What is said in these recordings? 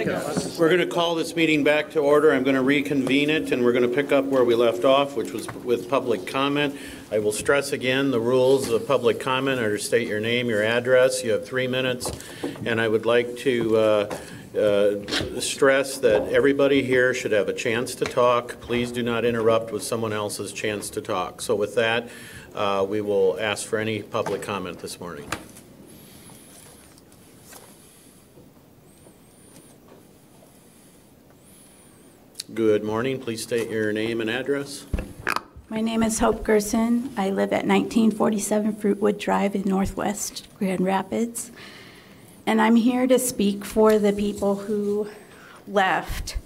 We're going to call this meeting back to order. I'm going to reconvene it, and we're going to pick up where we left off, which was with public comment. I will stress again the rules of public comment are to state your name, your address. You have 3 minutes, and I would like to stress that everybody here should have a chance to talk. Please do not interrupt with someone else's chance to talk. So with that, we will ask for any public comment this morning. Good morning. Please state your name and address. My name is Hope Gerson. I live at 1947 Fruitwood Drive in Northwest Grand Rapids. And I'm here to speak for the people who left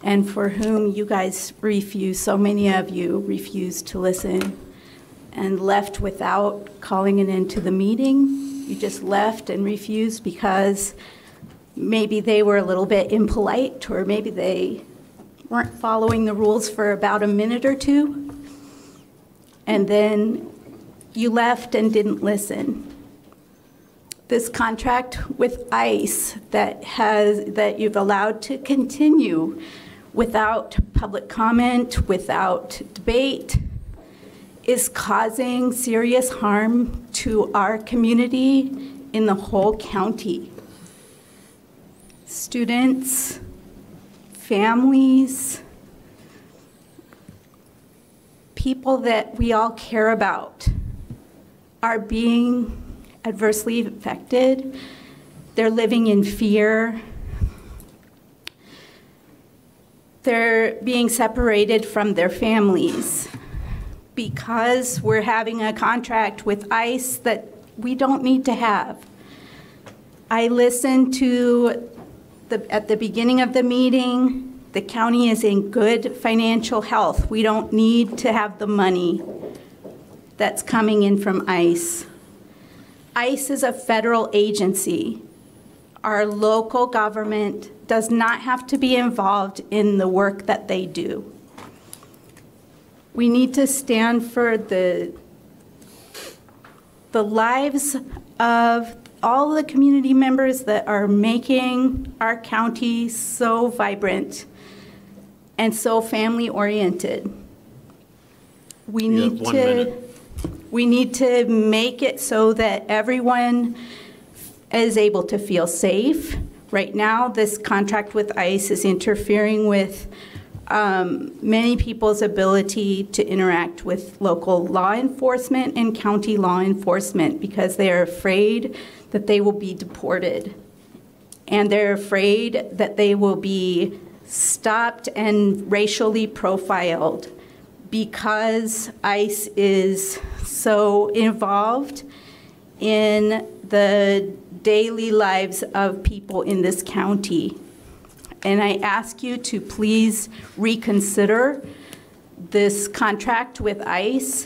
and for whom you guys refused, so many of you refused to listen and left without calling it into the meeting. You just left and refused because maybe they were a little bit impolite, or maybe they weren't following the rules for about a minute or two, and then you left and didn't listen. This contract with ICE that you've allowed to continue without public comment, without debate, is causing serious harm to our community in the whole county. Students, families, people that we all care about are being adversely affected. They're living in fear. They're being separated from their families because we're having a contract with ICE that we don't need to have. I listened to at the beginning of the meeting, the county is in good financial health. We don't need to have the money that's coming in from ICE. ICE is a federal agency. Our local government does not have to be involved in the work that they do. We need to stand for the lives of all the community members that are making our county so vibrant and so family-oriented. We need to make it so that everyone is able to feel safe. Right now, this contract with ICE is interfering with many people's ability to interact with local law enforcement and county law enforcement because they are afraid that they will be deported. And they're afraid that they will be stopped and racially profiled because ICE is so involved in the daily lives of people in this county. And I ask you to please reconsider this contract with ICE,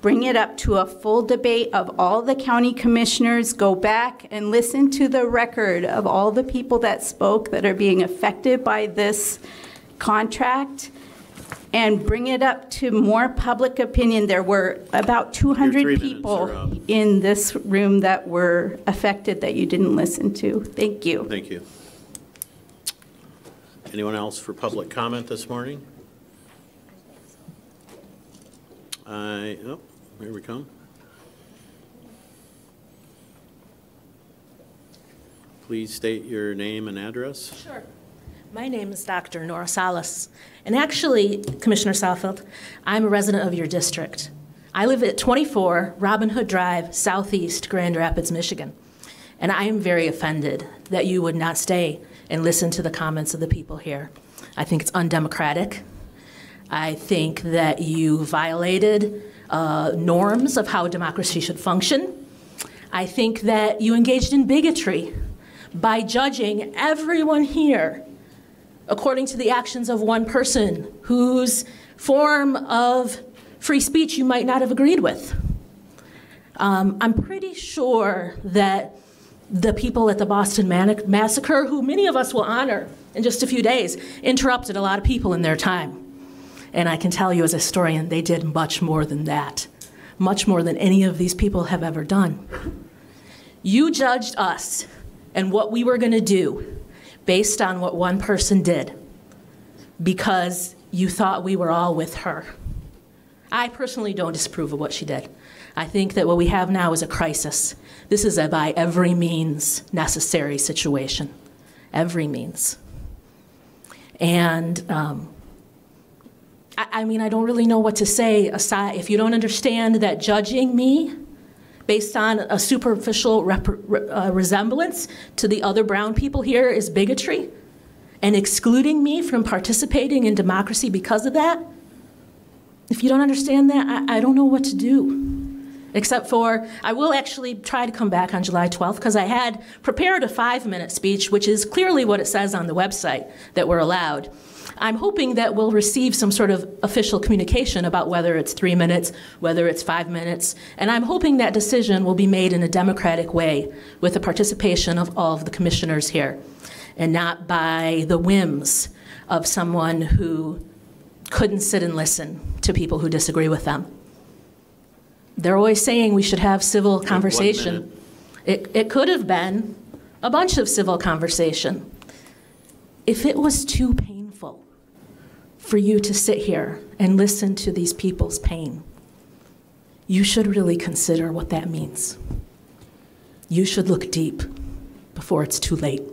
bring it up to a full debate of all the county commissioners, go back and listen to the record of all the people that spoke that are being affected by this contract, and bring it up to more public opinion. There were about 200 people in this room that were affected that you didn't listen to. Thank you. Thank you. Anyone else for public comment this morning? Oh, here we come. Please state your name and address. Sure. My name is Dr. Nora Salas. And actually, Commissioner Southfield, I'm a resident of your district. I live at 24 Robin Hood Drive, Southeast Grand Rapids, Michigan. And I am very offended that you would not stay and listen to the comments of the people here. I think it's undemocratic. I think that you violated norms of how democracy should function. I think that you engaged in bigotry by judging everyone here according to the actions of one person whose form of free speech you might not have agreed with. I'm pretty sure that the people at the Boston Massacre, who many of us will honor in just a few days, interrupted a lot of people in their time. And I can tell you as a historian, they did much more than that, much more than any of these people have ever done. You judged us and what we were going to do based on what one person did because you thought we were all with her. I personally don't disapprove of what she did. I think that what we have now is a crisis. This is a by every means necessary situation. Every means. And I mean, I don't really know what to say aside. If you don't understand that judging me based on a superficial resemblance to the other brown people here is bigotry, and excluding me from participating in democracy because of that, if you don't understand that, I don't know what to do. Except for, I will actually try to come back on July 12th because I had prepared a 5-minute speech, which is clearly what it says on the website that we're allowed. I'm hoping that we'll receive some sort of official communication about whether it's 3 minutes, whether it's 5 minutes, and I'm hoping that decision will be made in a democratic way with the participation of all of the commissioners here, and not by the whims of someone who couldn't sit and listen to people who disagree with them. They're always saying we should have civil conversation. It could have been a bunch of civil conversation. If it was too painful for you to sit here and listen to these people's pain, you should really consider what that means. You should look deep before it's too late.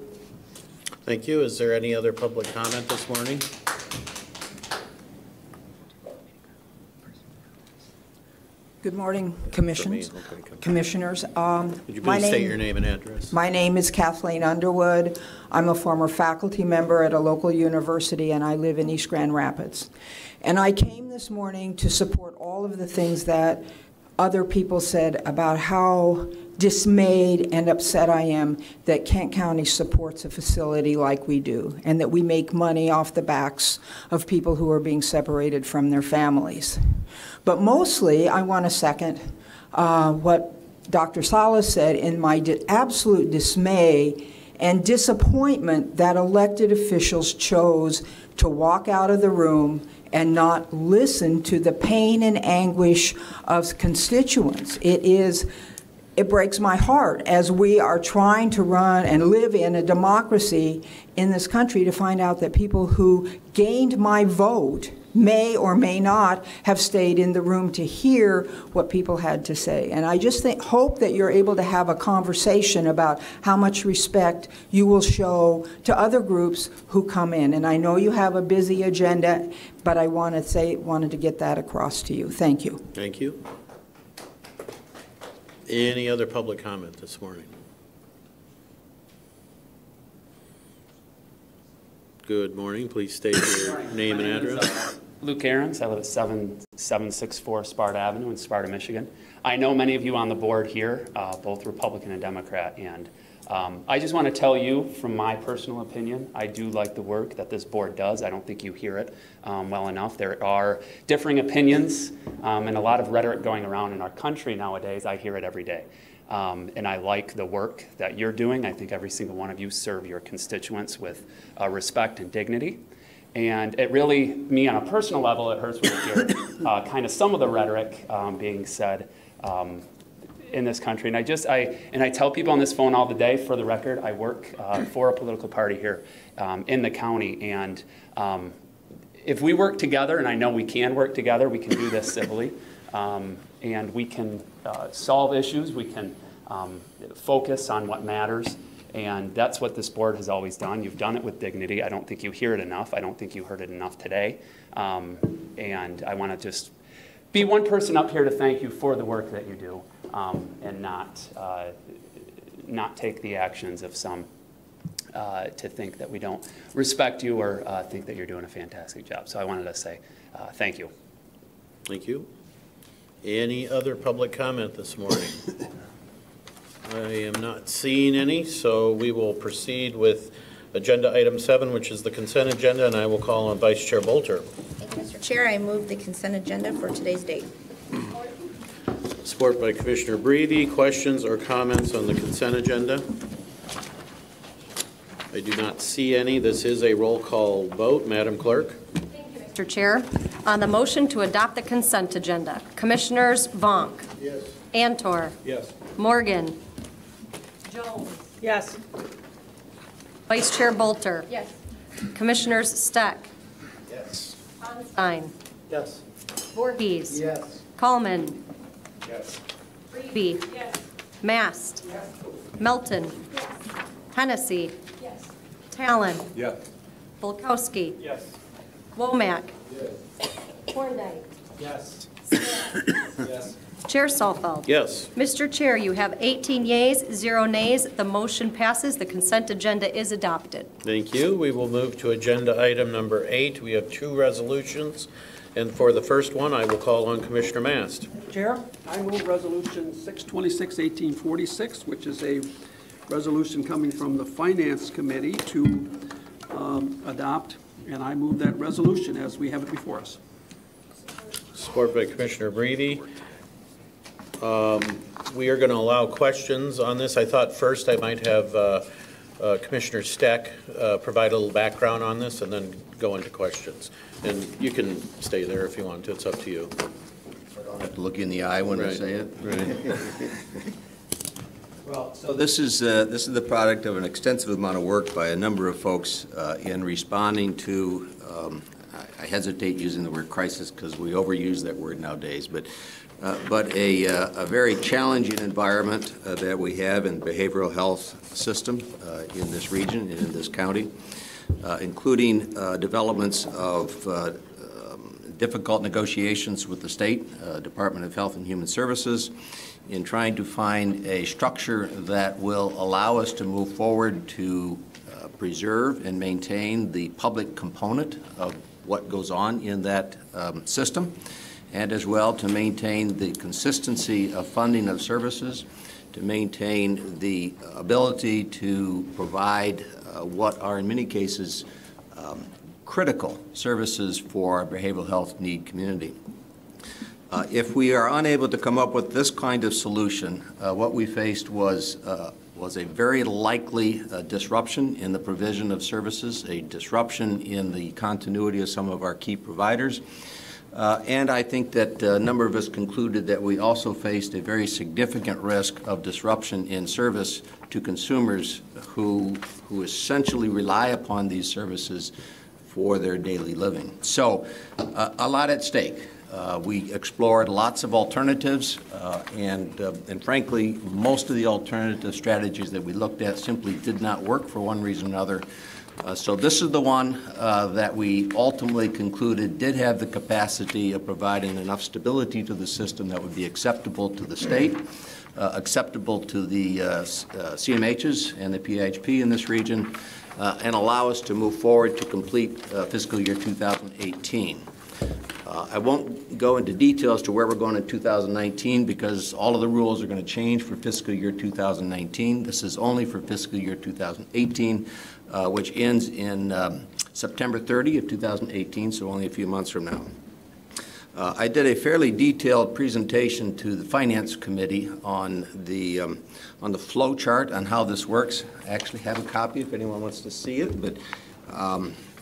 Thank you. Is there any other public comment this morning? Good morning, commissioners. Commissioners. Would you please state your name and address? My name is Kathleen Underwood. I'm a former faculty member at a local university, and I live in East Grand Rapids. And I came this morning to support all of the things that other people said about how dismayed and upset I am that Kent County supports a facility like we do, and that we make money off the backs of people who are being separated from their families. But mostly, I want to second what Dr. Salas said in my absolute dismay and disappointment that elected officials chose to walk out of the room and not listen to the pain and anguish of constituents. It breaks my heart as we are trying to run and live in a democracy in this country to find out that people who gained my vote may or may not have stayed in the room to hear what people had to say. And I just hope that you're able to have a conversation about how much respect you will show to other groups who come in. And I know you have a busy agenda, but I wanted to get that across to you. Thank you. Thank you. Any other public comment this morning? Good morning. Please state your name and address. Luke Ahrens. I live at 7764 Sparta Avenue in Sparta, Michigan. I know many of you on the board here, both Republican and Democrat, and I just want to tell you from my personal opinion, I do like the work that this board does. I don't think you hear it well enough. There are differing opinions and a lot of rhetoric going around in our country nowadays. I hear it every day. And I like the work that you're doing. I think every single one of you serve your constituents with respect and dignity. And it really, me on a personal level, it hurts when I hear kind of some of the rhetoric being said in this country. And I tell people on this phone all the day, for the record, I work for a political party here in the county. And if we work together, and I know we can work together, we can do this civilly. And we can solve issues, we can focus on what matters, and that's what this board has always done. You've done it with dignity. I don't think you hear it enough. I don't think you heard it enough today. And I want to just be one person up here to thank you for the work that you do, and not take the actions of some to think that we don't respect you or think that you're doing a fantastic job. So I wanted to say thank you. Thank you. Any other public comment this morning? I am not seeing any, so we will proceed with agenda item 7, which is the consent agenda, and I will call on Vice Chair Bolter. Thank you, Mr. Chair. I move the consent agenda for today's date. Support by Commissioner Breedy. Questions or comments on the consent agenda? I do not see any. This is a roll call vote. Madam Clerk. Mr. Chair, on the motion to adopt the consent agenda, Commissioners Vonk. Yes. Antor. Yes. Morgan. Jones. Yes. Vice Chair Bolter. Yes. Commissioners Steck, Yes. Stein, Yes. Voorhees. Yes. Coleman, Yes. Reedy. Mast. Melton. Hennessy. Talon. Yes. Bulkowski. Yes. Womack. Fordyke. Yes. Yes. Chair Salfeld. Yes. Mr. Chair, you have 18 yeas, 0 nays. The motion passes. The consent agenda is adopted. Thank you. We will move to agenda item number 8. We have 2 resolutions, and for the first one, I will call on Commissioner Mast. Chair, I move Resolution 626-1846, which is a resolution coming from the Finance Committee to adopt, and I move that resolution as we have it before us. Support by Commissioner Brady. We are going to allow questions on this. I thought first I might have Commissioner Steck provide a little background on this and then go into questions. And you can stay there if you want to. It's up to you. I don't have to look you in the eye when I Right. say it. Right. Well, so this is the product of an extensive amount of work by a number of folks in responding to, I hesitate using the word crisis because we overuse that word nowadays, but a very challenging environment that we have in the behavioral health system in this region and in this county, including developments of difficult negotiations with the state, Department of Health and Human Services, in trying to find a structure that will allow us to move forward to preserve and maintain the public component of what goes on in that system, and as well to maintain the consistency of funding of services, to maintain the ability to provide what are in many cases critical services for our behavioral health need community. If we are unable to come up with this kind of solution, what we faced was a very likely disruption in the provision of services, a disruption in the continuity of some of our key providers, and I think that a number of us concluded that we also faced a very significant risk of disruption in service to consumers who essentially rely upon these services for their daily living. So a lot at stake. We explored lots of alternatives, and frankly, most of the alternative strategies that we looked at simply did not work for one reason or another. So this is the one that we ultimately concluded did have the capacity of providing enough stability to the system that would be acceptable to the state, acceptable to the CMHs and the PHP in this region, and allow us to move forward to complete fiscal year 2018. I won't go into details to where we're going in 2019 because all of the rules are going to change for fiscal year 2019. This is only for fiscal year 2018, which ends in September 30 of 2018, so only a few months from now. I did a fairly detailed presentation to the Finance Committee on the flow chart on how this works. I actually have a copy if anyone wants to see it, but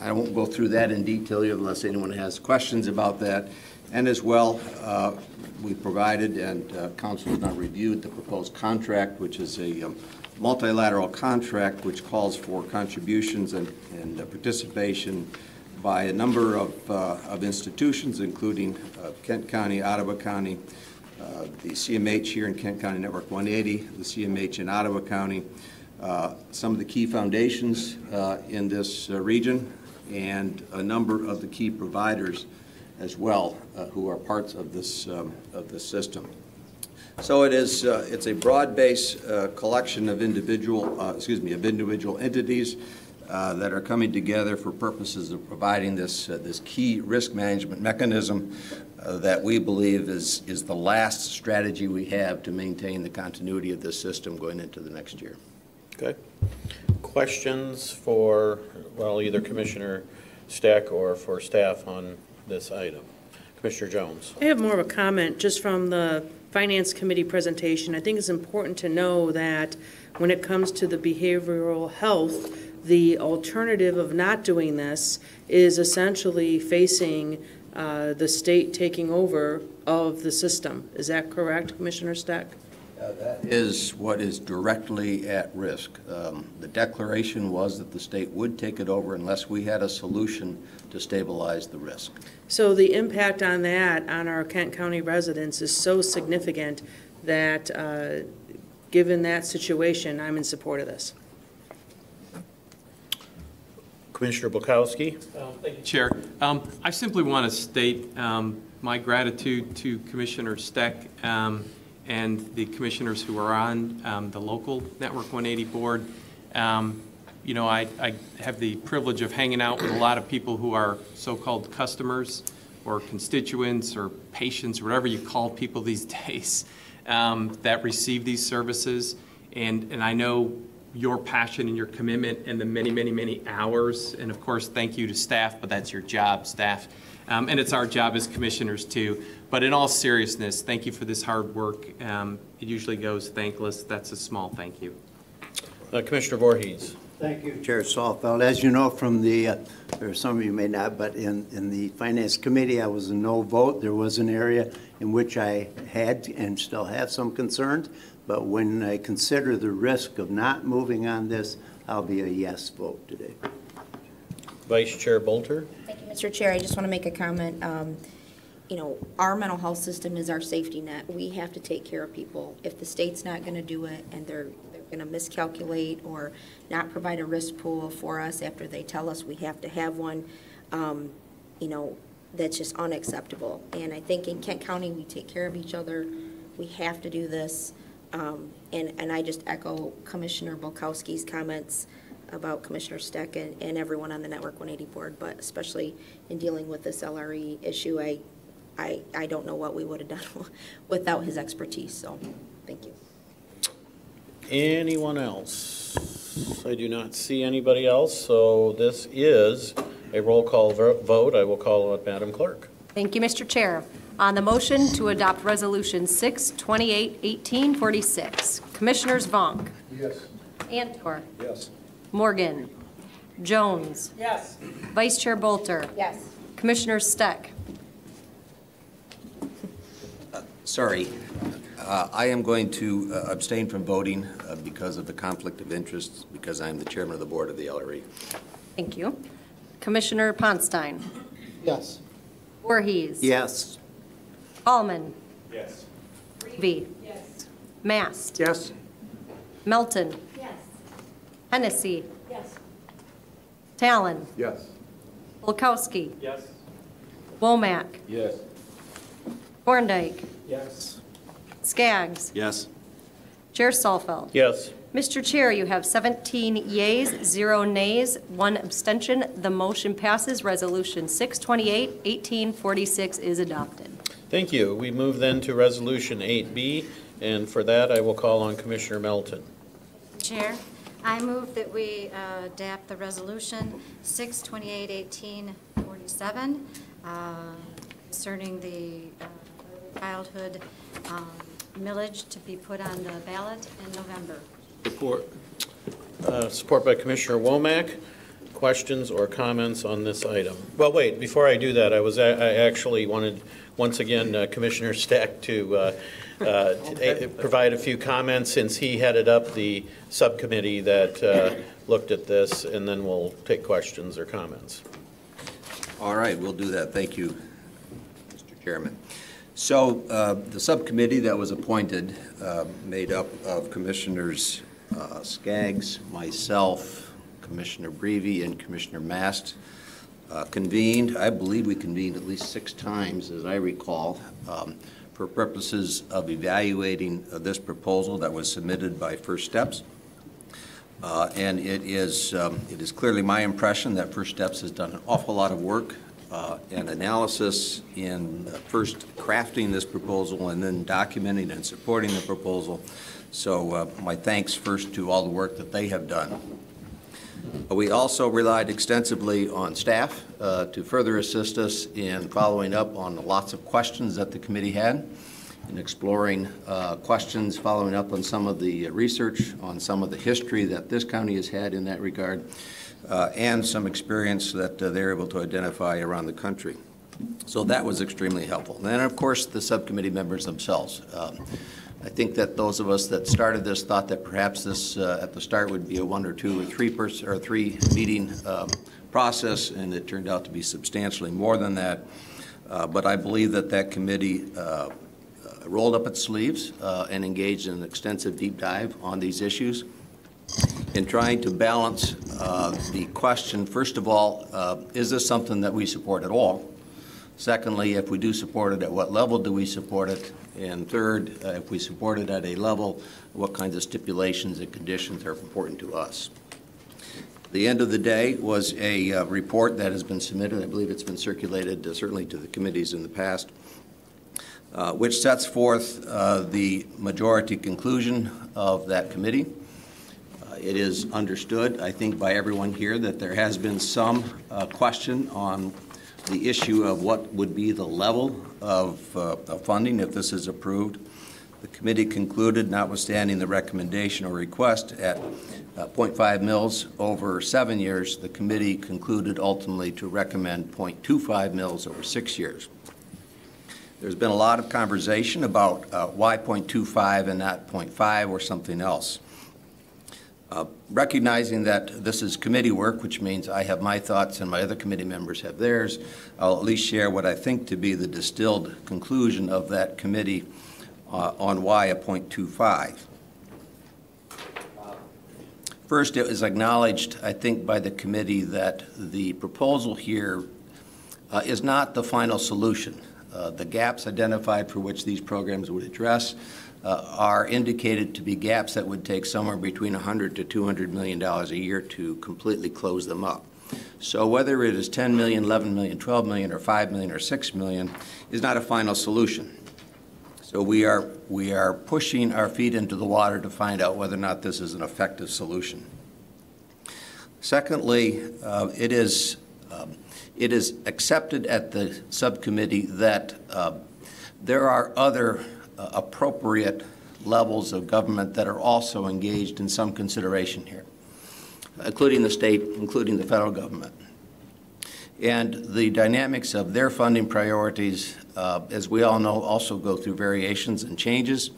I won't go through that in detail unless anyone has questions about that. And as well, we provided, and Council has not reviewed, the proposed contract, which is a multilateral contract which calls for contributions and participation by a number of institutions, including Kent County, Ottawa County, the CMH here in Kent County Network 180, the CMH in Ottawa County, some of the key foundations in this region, and a number of the key providers as well, who are parts of this system. So it's a broad-based collection of individual entities that are coming together for purposes of providing this key risk management mechanism that we believe is the last strategy we have to maintain the continuity of this system going into the next year. Okay. Questions for, well, either Commissioner Steck or for staff on this item? Commissioner Jones. I have more of a comment just from the Finance Committee presentation. I think it's important to know that when it comes to the behavioral health, the alternative of not doing this is essentially facing the state taking over of the system. Is that correct, Commissioner Steck? That is what is directly at risk. The declaration was that the state would take it over unless we had a solution to stabilize the risk. So the impact on that, on our Kent County residents, is so significant that, given that situation, I'm in support of this. Commissioner Bukowski? Thank you, Chair. I simply want to state my gratitude to Commissioner Steck and the commissioners who are on the local Network 180 board. You know, I have the privilege of hanging out with a lot of people who are so-called customers or constituents or patients, whatever you call people these days, that receive these services. And I know your passion and your commitment and the many, many, many hours. And of course, thank you to staff, but that's your job, staff. And it's our job as commissioners too. But in all seriousness, thank you for this hard work. It usually goes thankless. That's a small thank you. Commissioner Voorhees. Thank you, Chair Salfeld. As you know from the, or some of you may not, but in the Finance Committee, I was a no vote. There was an area in which I had and still have some concerns, but when I consider the risk of not moving on this, I'll be a yes vote today. Vice Chair Bolter. Thank you, Mr. Chair. I just want to make a comment. You know, our mental health system is our safety net. We have to take care of people. If the state's not going to do it and they're going to miscalculate or not provide a risk pool for us after they tell us we have to have one, you know, that's just unacceptable. And I think in Kent County, we take care of each other. We have to do this. And I just echo Commissioner Bukowski's comments about Commissioner Steck and everyone on the Network 180 board, but especially in dealing with this LRE issue, I don't know what we would have done without his expertise, so thank you. Anyone else? I do not see anybody else, so this is a roll call vote. I will call on Madam Clerk. Thank you, Mr. Chair. On the motion to adopt Resolution 6/28/1846, Commissioners Vonk. Yes. Antor. Yes. Morgan. Jones. Yes. Vice Chair Bolter. Yes. Commissioner Steck. Sorry. I am going to abstain from voting because of the conflict of interest, because I'm the chairman of the board of the LRE. Thank you. Commissioner Ponstein. Yes. Voorhees. Yes. Allman. Yes. Reevy. Yes. Mast. Yes. Melton. Yes. Hennessy. Yes. Talon. Yes. Bulkowski. Yes. Womack. Yes. Thorndike. Yes. Skaggs. Yes. Chair Salfeld. Yes. Mr. Chair, you have 17 yeas, 0 nays, 1 abstention. The motion passes. Resolution 6/28/1846 is adopted. Thank you. We move then to Resolution 8B, and for that I will call on Commissioner Melton. Chair, I move that we adapt the resolution 6/28/1847 concerning the childhood millage to be put on the ballot in November. Support by Commissioner Womack. Questions or comments on this item? Well, wait, before I do that, I actually wanted, once again, Commissioner Steck to provide a few comments, since he headed up the subcommittee that looked at this, and then we'll take questions or comments. All right, we'll do that. Thank you, Mr. Chairman. So the subcommittee that was appointed, made up of Commissioners Skaggs, myself, Commissioner Breevy, and Commissioner Mast, convened. I believe we convened at least 6 times, as I recall, for purposes of evaluating this proposal that was submitted by First Steps. And it is clearly my impression that First Steps has done an awful lot of work and analysis in first crafting this proposal and then documenting and supporting the proposal. So my thanks first to all the work that they have done. We also relied extensively on staff to further assist us in following up on lots of questions that the committee had, and exploring questions, following up on some of the research, on some of the history that this county has had in that regard, and some experience that they're able to identify around the country. So that was extremely helpful. And then, of course, the subcommittee members themselves. I think that those of us that started this thought that perhaps this at the start would be a 1 or 2 or 3 meeting process, and it turned out to be substantially more than that. But I believe that that committee rolled up its sleeves and engaged in an extensive deep dive on these issues in trying to balance the question, first of all, is this something that we support at all? Secondly, if we do support it, at what level do we support it? And third, if we support it at a level, what kinds of stipulations and conditions are important to us? The end of the day was a report that has been submitted. I believe it's been circulated certainly to the committees in the past, which sets forth the majority conclusion of that committee. It is understood, I think, by everyone here that there has been some question on the issue of what would be the level of funding if this is approved. The committee concluded, notwithstanding the recommendation or request at 0.5 mils over 7 years, the committee concluded ultimately to recommend 0.25 mils over 6 years. There's been a lot of conversation about why 0.25 and not 0.5 or something else. Recognizing that this is committee work, which means I have my thoughts and my other committee members have theirs, I'll at least share what I think to be the distilled conclusion of that committee on why a 0.25. First, it was acknowledged, I think, by the committee that the proposal here is not the final solution. The gaps identified for which these programs would address are indicated to be gaps that would take somewhere between $100 to $200 million a year to completely close them up. So whether it is 10 million, 11 million, 12 million, or 5 million, or 6 million is not a final solution. So we are pushing our feet into the water to find out whether or not this is an effective solution. Secondly, it is accepted at the subcommittee that there are other appropriate levels of government that are also engaged in some consideration here, including the state, including the federal government. And the dynamics of their funding priorities, as we all know, also go through variations and changes.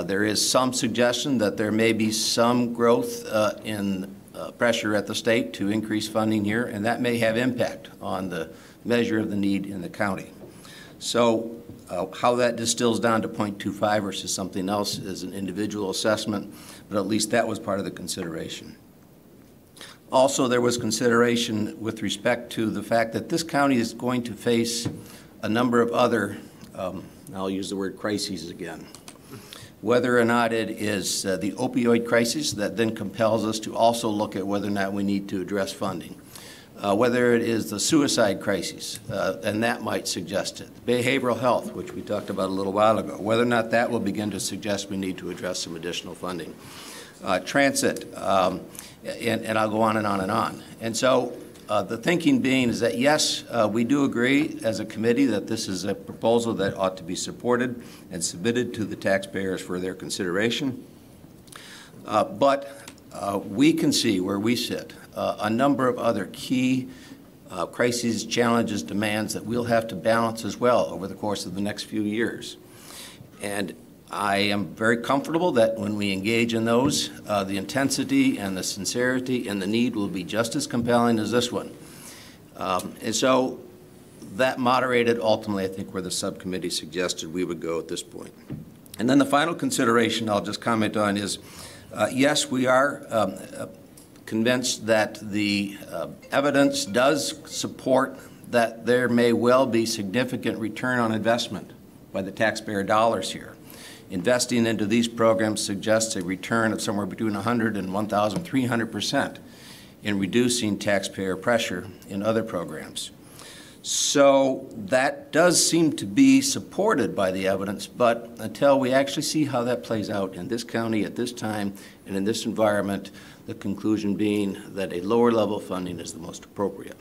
There is some suggestion that there may be some growth in pressure at the state to increase funding here, and that may have impact on the measure of the need in the county. So how that distills down to 0.25 versus something else is an individual assessment, but at least that was part of the consideration. Also, there was consideration with respect to the fact that this county is going to face a number of other, I'll use the word crises again, whether or not it is the opioid crisis that then compels us to also look at whether or not we need to address funding. Whether it is the suicide crisis, and that might suggest it. Behavioral health, which we talked about a little while ago, whether or not that will begin to suggest we need to address some additional funding. Transit, and I'll go on and on and on. And so the thinking being is that, yes, we do agree as a committee that this is a proposal that ought to be supported and submitted to the taxpayers for their consideration. But we can see where we sit a number of other key crises, challenges, demands that we'll have to balance as well over the course of the next few years. And I am very comfortable that when we engage in those, the intensity and the sincerity and the need will be just as compelling as this one. And so that moderated ultimately, I think, where the subcommittee suggested we would go at this point. And then the final consideration I'll just comment on is, yes, we are convinced that the evidence does support that there may well be significant return on investment by the taxpayer dollars here. Investing into these programs suggests a return of somewhere between 100 and 1,300% in reducing taxpayer pressure in other programs. So that does seem to be supported by the evidence, but until we actually see how that plays out in this county at this time and in this environment, the conclusion being that a lower level of funding is the most appropriate.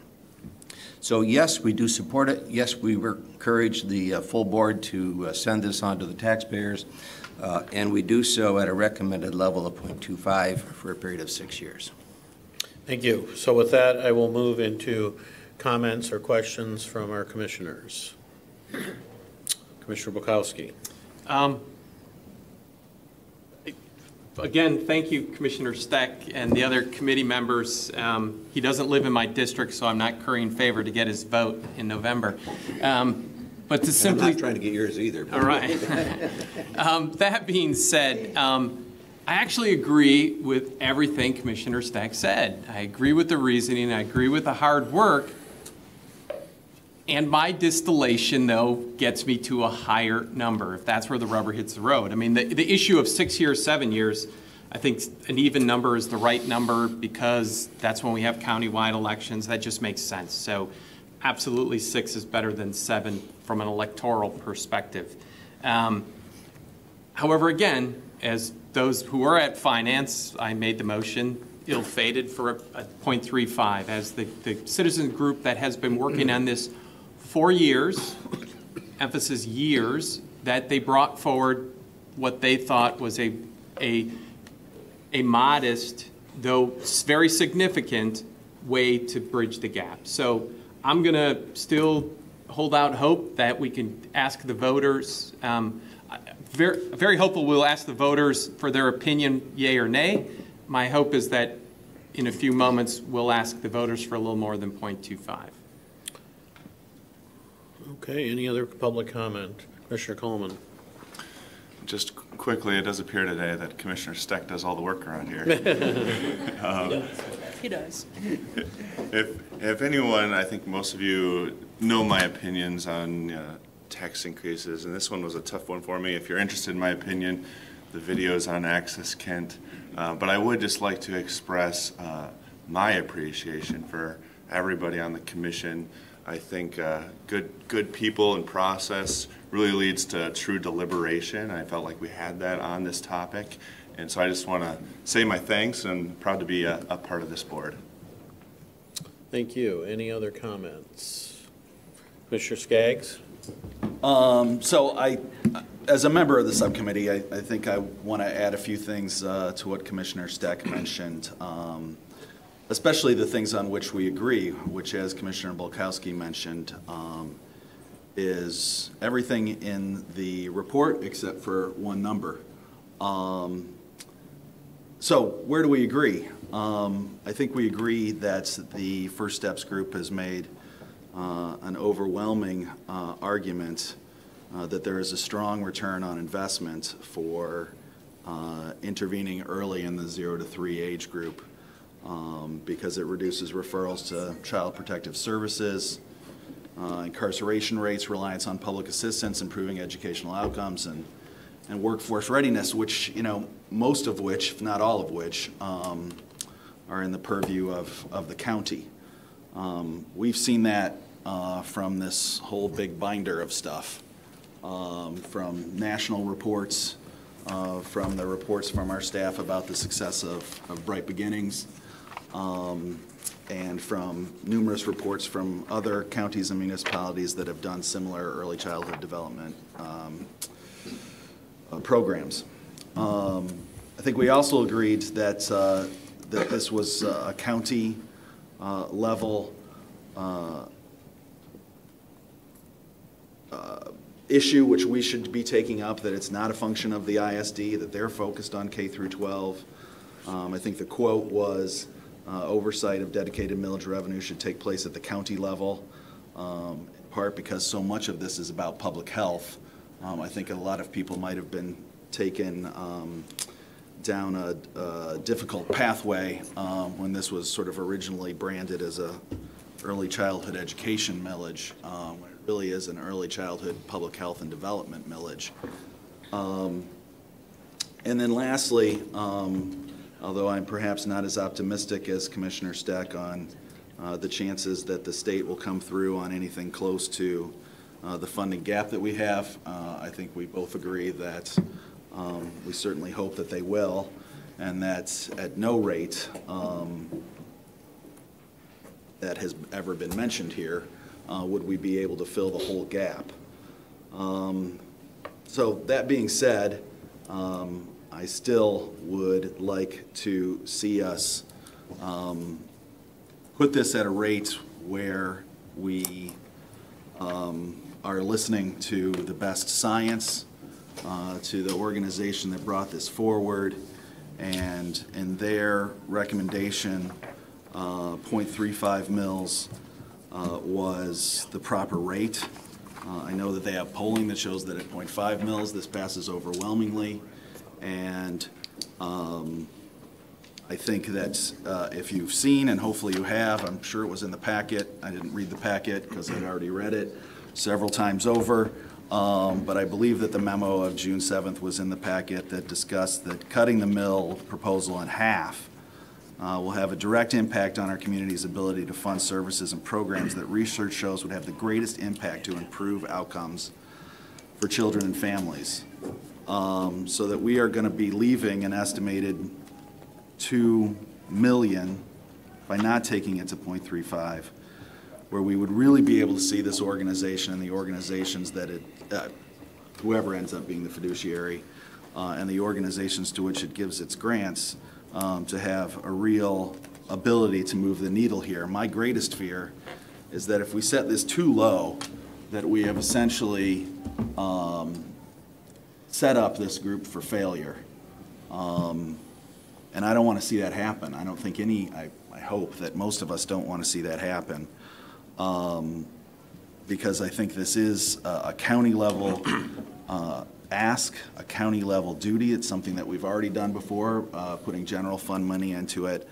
So yes, we do support it. Yes, we encourage the full board to send this on to the taxpayers, and we do so at a recommended level of 0.25 for a period of 6 years. Thank you. So with that, I will move into comments or questions from our commissioners. Commissioner Bukowski. again, thank you, Commissioner Steck and the other committee members. He doesn't live in my district, so I'm not currying favor to get his vote in November. But to simply... I'm not trying to get yours either. All right. That being said, I actually agree with everything Commissioner Steck said. I agree with the reasoning. I agree with the hard work. And my distillation, though, gets me to a higher number, if that's where the rubber hits the road. I mean, the issue of 6 years, 7 years, I think an even number is the right number because that's when we have countywide elections. That just makes sense. So absolutely 6 is better than 7 from an electoral perspective. However, again, as those who are at finance, I made the motion, ill-fated for a 0.35 as the citizen group that has been working on this for years, emphasis years, that they brought forward what they thought was a modest, though very significant, way to bridge the gap. So I'm going to still hold out hope that we can ask the voters, very hopeful we'll ask the voters for their opinion, yay or nay. My hope is that in a few moments we'll ask the voters for a little more than 0.25. Okay, any other public comment? Commissioner Coleman. Just quickly, it does appear today that Commissioner Steck does all the work around here. He does. If anyone, I think most of you know my opinions on tax increases, and this one was a tough one for me. If you're interested in my opinion, the video's on Access Kent. But I would just like to express my appreciation for everybody on the commission. I think good people and process really leads to true deliberation. I felt like we had that on this topic. And so I just want to say my thanks and proud to be a part of this board. Thank you. Any other comments? Commissioner Skaggs? So as a member of the subcommittee, I think I want to add a few things to what Commissioner Steck mentioned, especially the things on which we agree, which, as Commissioner Bulkowski mentioned, is everything in the report except for one number. So where do we agree? I think we agree that the First Steps group has made an overwhelming argument that there is a strong return on investment for intervening early in the 0 to 3 age group because it reduces referrals to Child Protective Services, incarceration rates, reliance on public assistance, improving educational outcomes, and workforce readiness, which, most of which, if not all of which, are in the purview of the county. We've seen that from this whole big binder of stuff, from national reports, from the reports from our staff about the success of Bright Beginnings, and from numerous reports from other counties and municipalities that have done similar early childhood development programs. I think we also agreed that that this was a county level issue which we should be taking up, that it's not a function of the ISD, that they're focused on K through 12. I think the quote was, oversight of dedicated millage revenue should take place at the county level, in part because so much of this is about public health. I think a lot of people might have been taken down a difficult pathway when this was sort of originally branded as a early childhood education millage, when it really is an early childhood public health and development millage. And then lastly, although I'm perhaps not as optimistic as Commissioner Steck on the chances that the state will come through on anything close to the funding gap that we have, I think we both agree that we certainly hope that they will, and that at no rate that has ever been mentioned here would we be able to fill the whole gap. So that being said, I still would like to see us put this at a rate where we are listening to the best science, to the organization that brought this forward, And in their recommendation, 0.35 mils was the proper rate. I know that they have polling that shows that at 0.5 mils, this passes overwhelmingly. And I think that if you've seen, and hopefully you have, I'm sure it was in the packet. I didn't read the packet because I'd already read it several times over. But I believe that the memo of June 7th was in the packet that discussed that cutting the mill proposal in half will have a direct impact on our community's ability to fund services and programs that research shows would have the greatest impact to improve outcomes for children and families. So that we are going to be leaving an estimated $2 million by not taking it to 0.35, where we would really be able to see this organization and the organizations that whoever ends up being the fiduciary and the organizations to which it gives its grants to have a real ability to move the needle here. My greatest fear is that if we set this too low, that we have essentially set up this group for failure. And I don't want to see that happen. I don't think I hope that most of us don't want to see that happen. Because I think this is a county level ask, a county level duty. It's something that we've already done before, putting general fund money into it.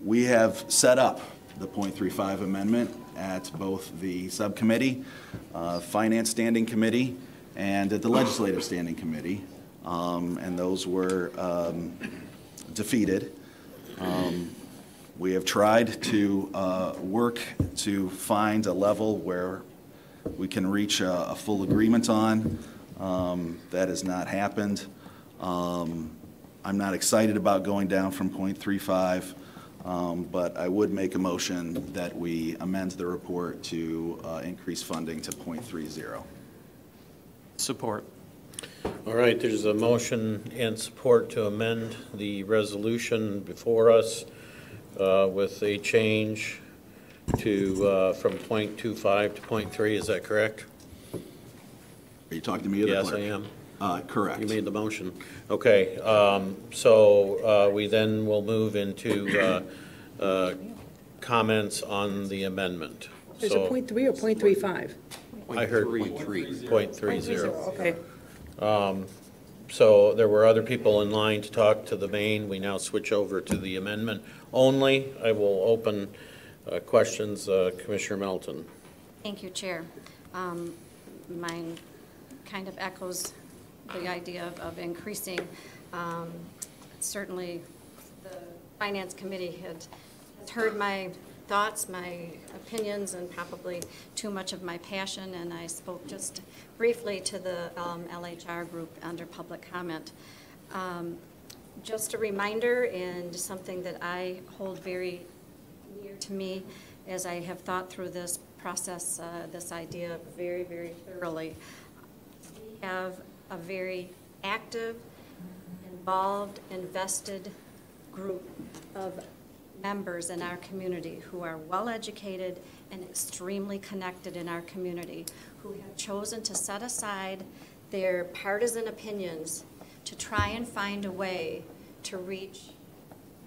We have set up the 0.35 amendment at both the subcommittee, finance standing committee, and at the legislative standing committee. And those were defeated. We have tried to work to find a level where we can reach a full agreement on. That has not happened. I'm not excited about going down from 0.35, but I would make a motion that we amend the report to increase funding to 0.30. Support. All right, there's a motion and support to amend the resolution before us with a change to from 0.25 to 0.3. Is that correct? Are you talking to me or the clerk? Yes, I am. Correct. You made the motion. Okay, so we then will move into comments on the amendment. Is it 0.3 or 0.35? I heard 0.30. Okay. So there were other people in line to talk to the main. We now switch over to the amendment only. I will open questions. Commissioner Melton. Thank you, Chair. Mine kind of echoes the idea of increasing. Certainly, the Finance Committee has heard my thoughts, my opinions, and probably too much of my passion, and I spoke just briefly to the LHR group under public comment. Just a reminder, and something that I hold very near to me as I have thought through this process, this idea very, very thoroughly. We have a very active, involved, invested group of members in our community who are well-educated and extremely connected in our community, who have chosen to set aside their partisan opinions to try and find a way to reach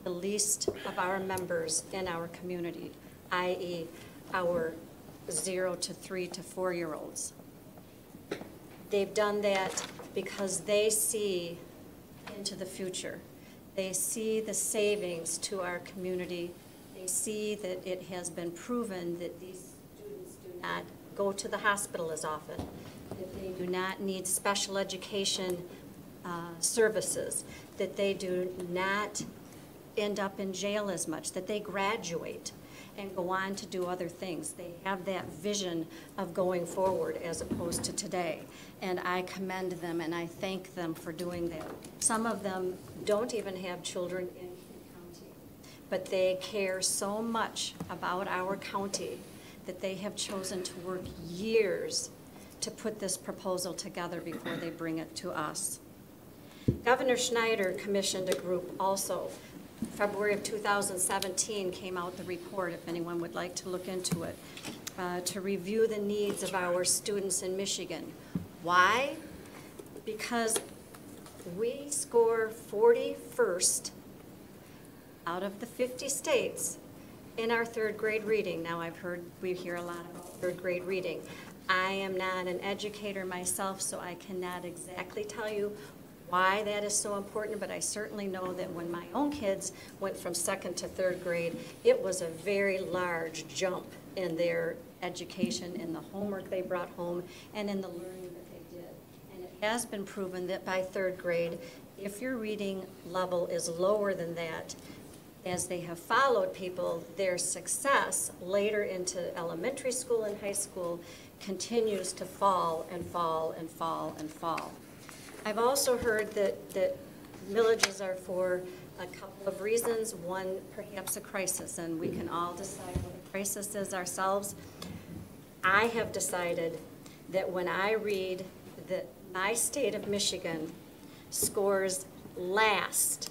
the least of our members in our community, i.e. our 0 to 3 to 4-year-olds. They've done that because they see into the future. They see the savings to our community. They see that it has been proven that these students do not go to the hospital as often, that they do not need special education services, that they do not end up in jail as much, that they graduate and go on to do other things. They have that vision of going forward as opposed to today. And I commend them and I thank them for doing that. Some of them don't even have children in King County, but they care so much about our county that they have chosen to work years to put this proposal together before they bring it to us. Governor Schneider commissioned a group also. February of 2017 came out the report, if anyone would like to look into it, to review the needs of our students in Michigan. Why? Because We score 41st out of the 50 states in our third grade reading. Now, we hear a lot about third grade reading. I am not an educator myself, so I cannot exactly tell you why that is so important, but I certainly know that when my own kids went from second to third grade, it was a very large jump in their education, in the homework they brought home, and in the learning that they did. And it has been proven that by third grade, if your reading level is lower than that, as they have followed people, their success later into elementary school and high school continues to fall and fall and fall and fall. I've also heard that millages are for a couple of reasons. One, perhaps a crisis, and we can all decide what a crisis is ourselves. I have decided that when I read that my state of Michigan scores last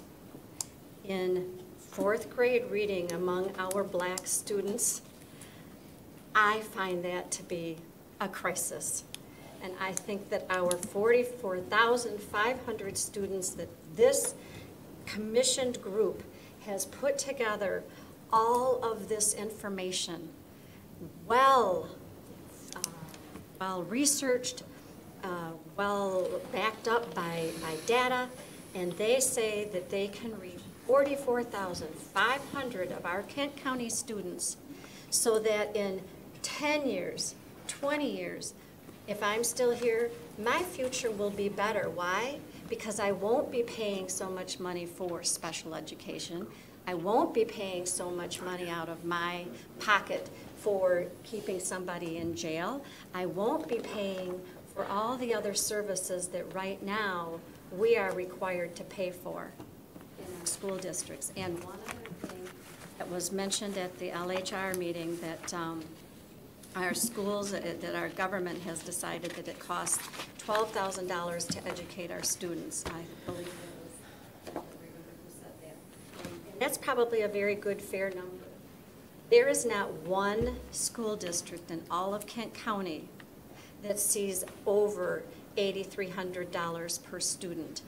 in fourth grade reading among our black students, I find that to be a crisis. And I think that our 44,500 students that this commissioned group has put together all of this information, well researched, well backed up by data, and they say that they can reach 44,500 of our Kent County students, so that in 10 years, 20 years, if I'm still here, my future will be better. Why? Because I won't be paying so much money for special education. I won't be paying so much money out of my pocket for keeping somebody in jail. I won't be paying for all the other services that right now we are required to pay for in our school districts. And one other thing that was mentioned at the LHR meeting, that our schools, that our government has decided that it costs $12,000 to educate our students. I believe it was, I don't remember who said that. And that's probably a very good, fair number. There is not one school district in all of Kent County that sees over $8,300 per student.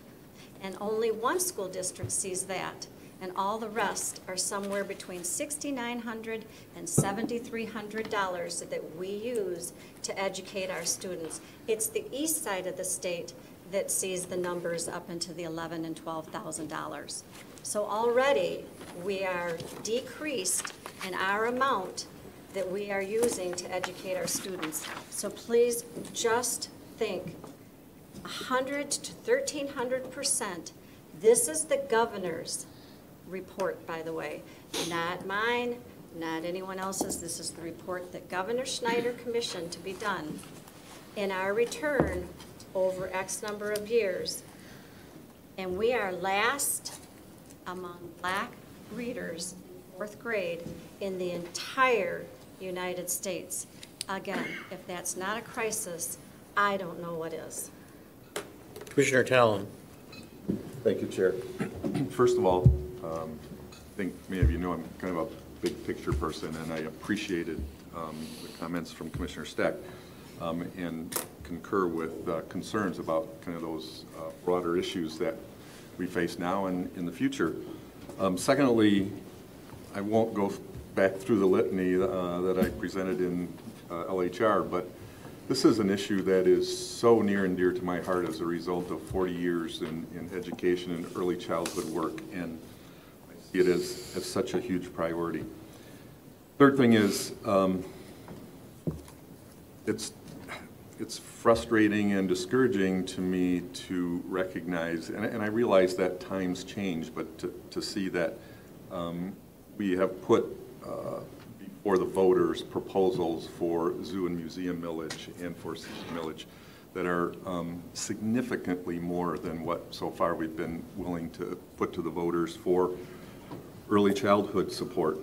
And only one school district sees that. And all the rest are somewhere between $6,900 and $7,300 that we use to educate our students. It's the east side of the state that sees the numbers up into the $11,000 and $12,000. So already we are decreased in our amount that we are using to educate our students. So please just think 100 to 1,300%. This is the governor's report, by the way, not mine, not anyone else's. This is the report that Governor Schneider commissioned to be done. In our return over X number of years, and we are last among black readers in fourth grade in the entire United States. Again, if that's not a crisis, I don't know what is. Commissioner Tallon. Thank you, Chair. First of all, I think many of you know I'm kind of a big picture person, and I appreciated the comments from Commissioner Steck and concur with concerns about kind of those broader issues that we face now and in the future. Secondly, I won't go back through the litany that I presented in LHR, but this is an issue that is so near and dear to my heart as a result of 40 years in education and early childhood work, and I see it as such a huge priority. Third thing is, it's frustrating and discouraging to me to recognize, and I realize that times change, but to see that we have put before the voters proposals for zoo and museum millage and for city millage that are significantly more than what so far we've been willing to put to the voters for early childhood support.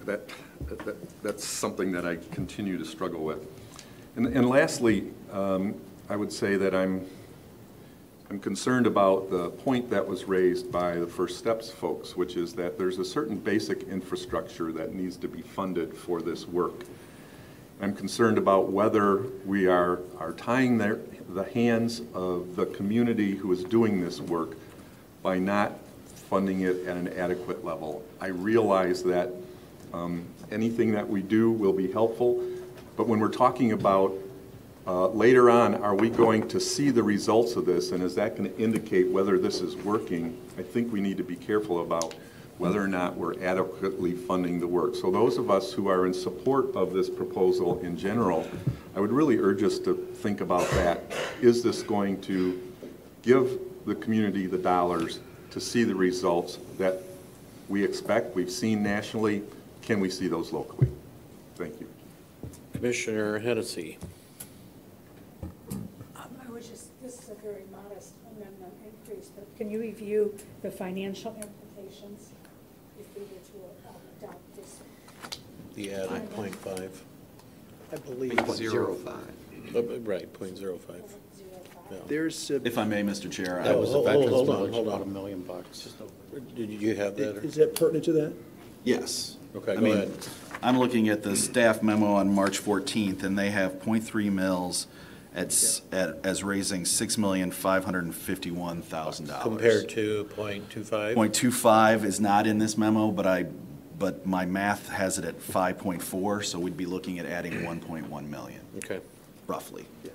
That's something that I continue to struggle with. And lastly, I would say that I'm concerned about the point that was raised by the First Steps folks, which is that there's a certain basic infrastructure that needs to be funded for this work. I'm concerned about whether we are tying the hands of the community who is doing this work by not funding it at an adequate level. I realize that anything that we do will be helpful, but when we're talking about later on, are we going to see the results of this, and is that going to indicate whether this is working? I think we need to be careful about whether or not we're adequately funding the work. So those of us who are in support of this proposal in general, I would really urge us to think about that. Is this going to give the community the dollars to see the results that we expect, we've seen nationally? Can we see those locally? Thank you. Commissioner Hennessy. This is a very modest amendment increase, but can you review the financial implications if we were to adopt this? The added 0.5. I believe 0.05. Right, 0.05. Yeah. There's, if I may, Mr. Chair. That was a veterans hold village, on. about $1 million. Did you have that? Is that pertinent to that? Yes. Okay, go ahead. I'm looking at the staff memo on March 14th, and they have 0.3 mils as raising $6,551,000. Compared to 0.25? 0.25 is not in this memo, but my math has it at 5.4, so we'd be looking at adding 1.1 million. Okay. Roughly. Yeah.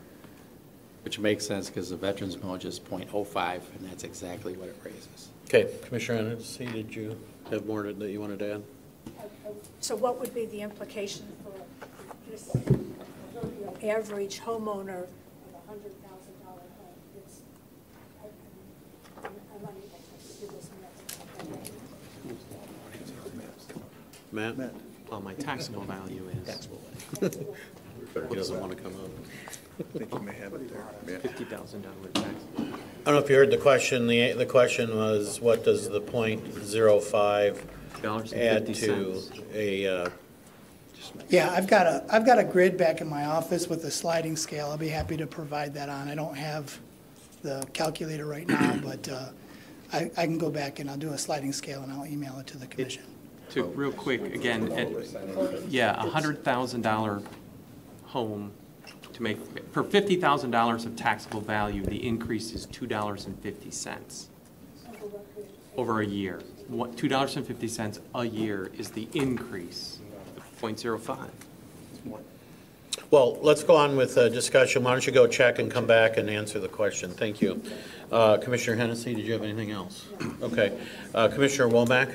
Which makes sense because the veterans millage is 0.05, and that's exactly what it raises. Okay, Commissioner Hennessy, did you have more that you wanted to add? So what would be the implication for this average homeowner of a $100,000 home? I'm unable to do this Matt? Well, my taxable value is. He doesn't want to come up. I think you may have it there. $50,000 tax. I don't know if you heard the question. The question was, what does the 0.05 add to a? Yeah, I've got a grid back in my office with a sliding scale. I'll be happy to provide that on. I don't have the calculator right now, but I can go back and I'll do a sliding scale and I'll email it to the commission. Real quick, again, a $100,000 home to make, for $50,000 of taxable value, the increase is $2.50 over a year. $2.50 a year is the increase, 0.05. Well, let's go on with discussion. Why don't you go check and come back and answer the question? Thank you. Commissioner Hennessy, did you have anything else? Okay. Commissioner Womack?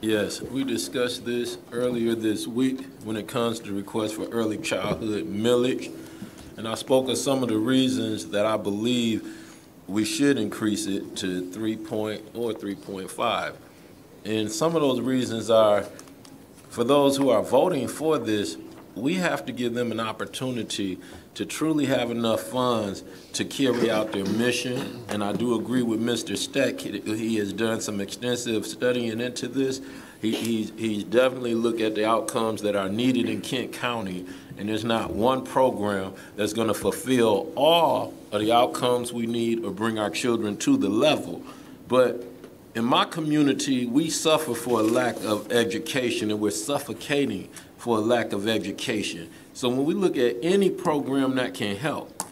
Yes, we discussed this earlier this week when it comes to requests for early childhood millage. And I spoke of some of the reasons that I believe we should increase it to 3 or 3.5. And some of those reasons are, for those who are voting for this, we have to give them an opportunity to truly have enough funds to carry out their mission. And I do agree with Mr. Steck. He has done some extensive studying into this. He's definitely looked at the outcomes that are needed in Kent County, and there's not one program that's going to fulfill all of the outcomes we need or bring our children to the level. But in my community, we suffer for a lack of education, and we're suffocating for a lack of education. So when we look at any program that can help,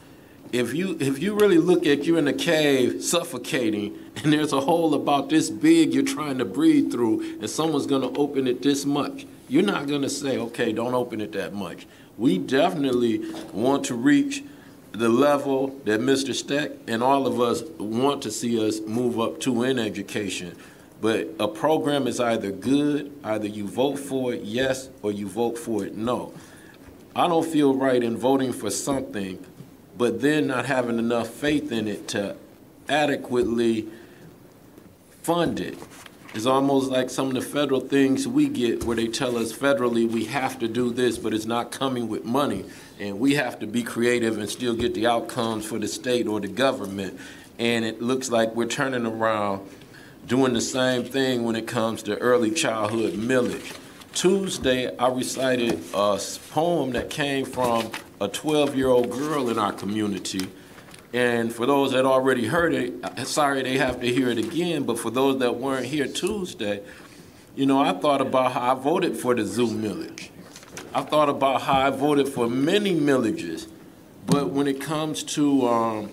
if you really look at you in a cave suffocating, and there's a hole about this big you're trying to breathe through, and someone's going to open it this much, you're not going to say, okay, don't open it that much. We definitely want to reach the level that Mr. Steck and all of us want to see us move up to in education. But a program is either good, either you vote for it yes, or you vote for it no. I don't feel right in voting for something, but then not having enough faith in it to adequately fund it. It's almost like some of the federal things we get where they tell us federally we have to do this, but it's not coming with money. And we have to be creative and still get the outcomes for the state or the government. And it looks like we're turning around doing the same thing when it comes to early childhood millage. Tuesday, I recited a poem that came from a 12-year-old girl in our community. And for those that already heard it, sorry they have to hear it again, but for those that weren't here Tuesday, you know, I thought about how I voted for the zoo millage. I've thought about how I voted for many millages, but when it comes to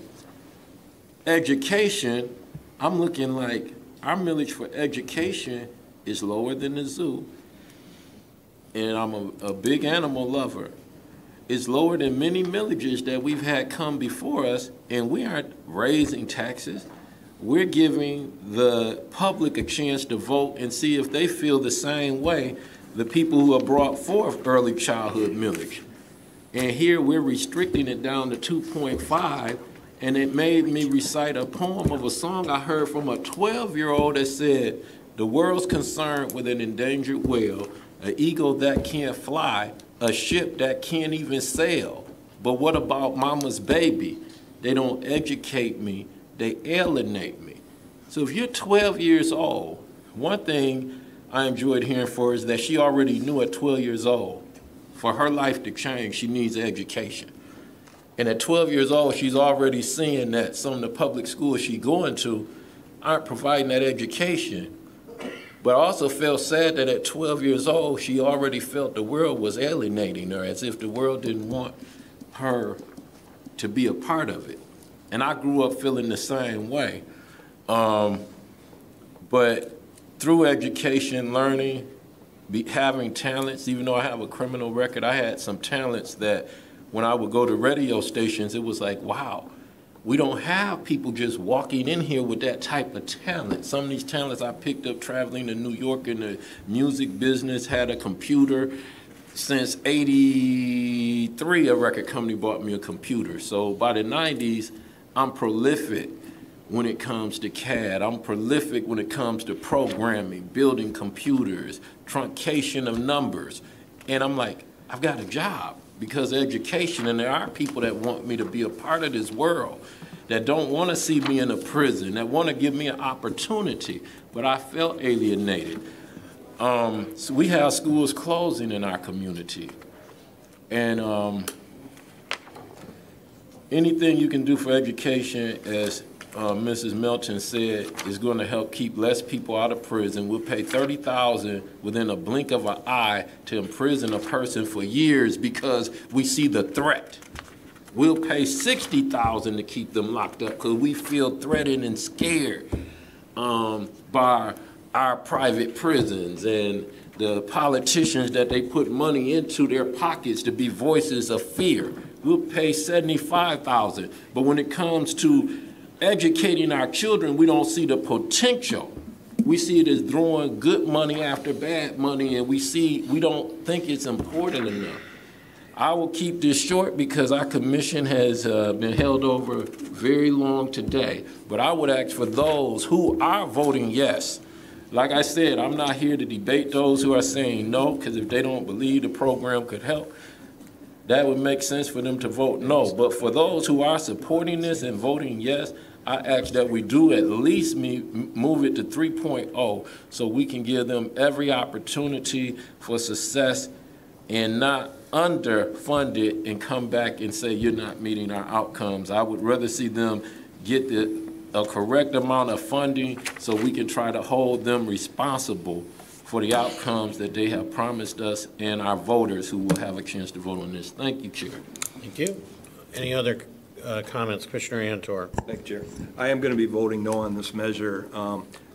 education, I'm looking like our millage for education is lower than the zoo. And I'm a big animal lover. It's lower than many millages that we've had come before us, and we aren't raising taxes. We're giving the public a chance to vote and see if they feel the same way, the people who have brought forth early childhood millage. And here we're restricting it down to 2.5, and it made me recite a poem of a song I heard from a 12-year-old that said, "The world's concerned with an endangered whale, an eagle that can't fly, a ship that can't even sail. But what about mama's baby? They don't educate me, they alienate me." So if you're 12 years old, one thing I enjoyed hearing for is that she already knew at 12 years old, for her life to change, she needs education. And at 12 years old, she's already seeing that some of the public schools she's going to aren't providing that education. But I also felt sad that at 12 years old, she already felt the world was alienating her, as if the world didn't want her to be a part of it. And I grew up feeling the same way. But through education, learning, having talents, even though I have a criminal record, I had some talents that when I would go to radio stations, it was like, wow, we don't have people just walking in here with that type of talent. Some of these talents I picked up traveling to New York in the music business, had a computer. Since '83, a record company bought me a computer. So by the 90s, I'm prolific when it comes to CAD. I'm prolific when it comes to programming, building computers, truncation of numbers. And I'm like, I've got a job because of education, and there are people that want me to be a part of this world, that don't want to see me in a prison, that want to give me an opportunity, but I felt alienated. So we have schools closing in our community, and anything you can do for education, as Mrs. Melton said, is going to help keep less people out of prison. We'll pay $30,000 within a blink of an eye to imprison a person for years because we see the threat. We'll pay $60,000 to keep them locked up because we feel threatened and scared by our private prisons and the politicians that they put money into their pockets to be voices of fear. We'll pay $75,000. But when it comes to educating our children, we don't see the potential. We see it as throwing good money after bad money, and we don't think it's important enough. I will keep this short because our commission has been held over very long today. But I would ask for those who are voting yes. Like I said, I'm not here to debate those who are saying no, because if they don't believe the program could help, that would make sense for them to vote no. But for those who are supporting this and voting yes, I ask that we do at least move it to 3.0 so we can give them every opportunity for success and not underfund it and come back and say you're not meeting our outcomes. I would rather see them get a correct amount of funding so we can try to hold them responsible for the outcomes that they have promised us and our voters who will have a chance to vote on this. Thank you, Chair. Thank you. Any other comments? Commissioner Antor. Thank you, Chair. I am going to be voting no on this measure,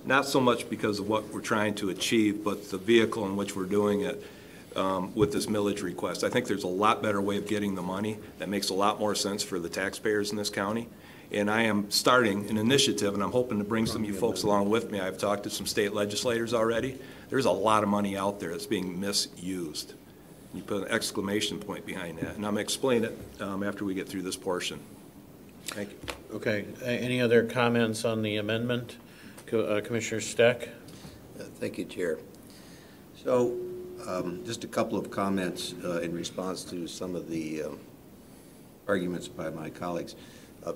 not so much because of what we're trying to achieve, but the vehicle in which we're doing it with this millage request. I think there's a lot better way of getting the money that makes a lot more sense for the taxpayers in this county. And I am starting an initiative, and I'm hoping to bring some of you folks along with me. I've talked to some state legislators already. There's a lot of money out there that's being misused. You put an exclamation point behind that, and I'm going to explain it after we get through this portion. Thank you. Okay. Any other comments on the amendment? Commissioner Steck? Thank you, Chair. So just a couple of comments in response to some of the arguments by my colleagues.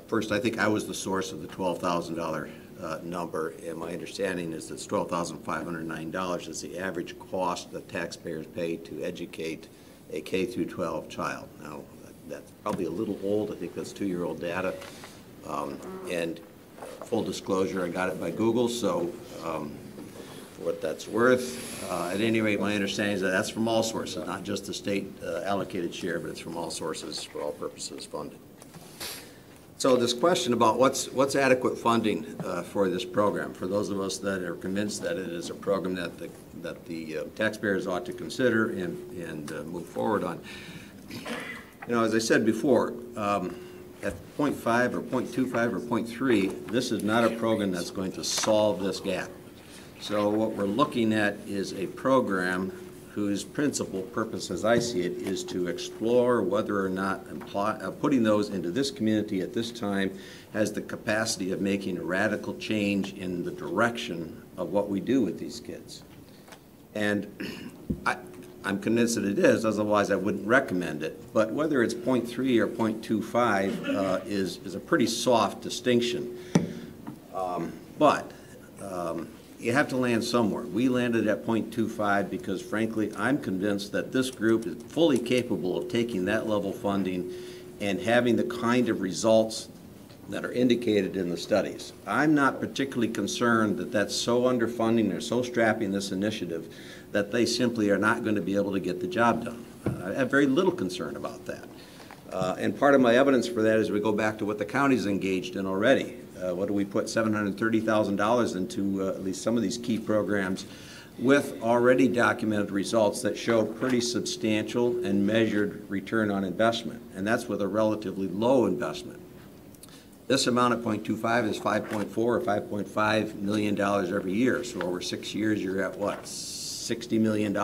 First, I think I was the source of the $12,000 number, and my understanding is that $12,509 is the average cost that taxpayers pay to educate a K through 12 child. Now, that's probably a little old. I think that's 2-year-old data. And full disclosure, I got it by Google, so for what that's worth. At any rate, my understanding is that that's from all sources, not just the state allocated share, but it's from all sources, for all purposes funded. So this question about what's adequate funding for this program, for those of us that are convinced that it is a program that the taxpayers ought to consider and move forward on. You know, as I said before, at 0.5 or 0.25 or 0.3, this is not a program that's going to solve this gap. So what we're looking at is a program whose principal purpose, as I see it, is to explore whether or not putting those into this community at this time has the capacity of making a radical change in the direction of what we do with these kids. And I'm convinced that it is, otherwise I wouldn't recommend it. But whether it's 0.3 or 0.25 is a pretty soft distinction. You have to land somewhere. We landed at 0.25 because, frankly, I'm convinced that this group is fully capable of taking that level funding and having the kind of results that are indicated in the studies. I'm not particularly concerned that that's so underfunding or so strapping this initiative that they simply are not going to be able to get the job done. I have very little concern about that. And part of my evidence for that is we go back to what the county's engaged in already. What do we put $730,000 into at least some of these key programs with already documented results that show pretty substantial and measured return on investment, and that's with a relatively low investment. This amount at 0.25 is $5.4 or $5.5 million every year, so over 6 years you're at what, $60 million.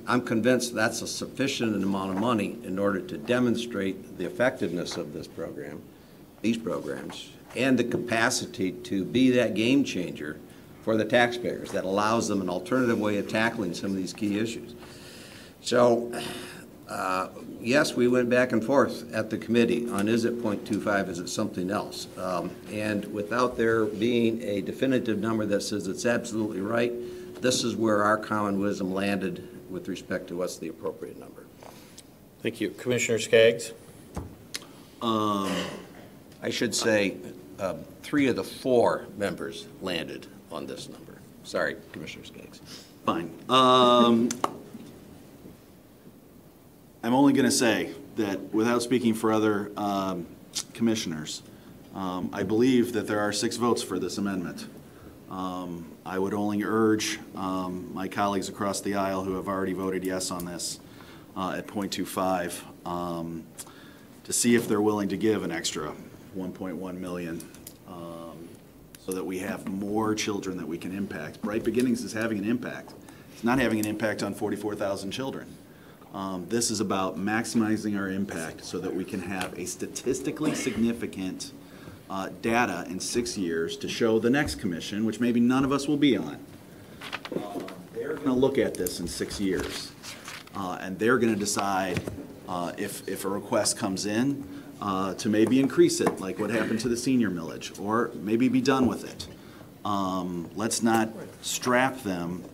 I'm convinced that's a sufficient amount of money in order to demonstrate the effectiveness of this program, these programs, and the capacity to be that game changer for the taxpayers that allows them an alternative way of tackling some of these key issues. So, yes, we went back and forth at the committee on is it 0.25, is it something else? And without there being a definitive number that says it's absolutely right, this is where our common wisdom landed with respect to what's the appropriate number. Thank you. Commissioner Skaggs? I should say 3 of the 4 members landed on this number. Sorry, Commissioner Skaggs. Fine. I'm only going to say that without speaking for other commissioners, I believe that there are 6 votes for this amendment. I would only urge my colleagues across the aisle who have already voted yes on this at 0.25 to see if they're willing to give an extra 1.1 million so that we have more children that we can impact. Bright Beginnings is having an impact. It's not having an impact on 44,000 children. This is about maximizing our impact so that we can have a statistically significant data in 6 years to show the next commission, which maybe none of us will be on. They're going to look at this in 6 years, and they're going to decide if a request comes in to maybe increase it, like what happened to the senior millage, or maybe be done with it. Let's not strap them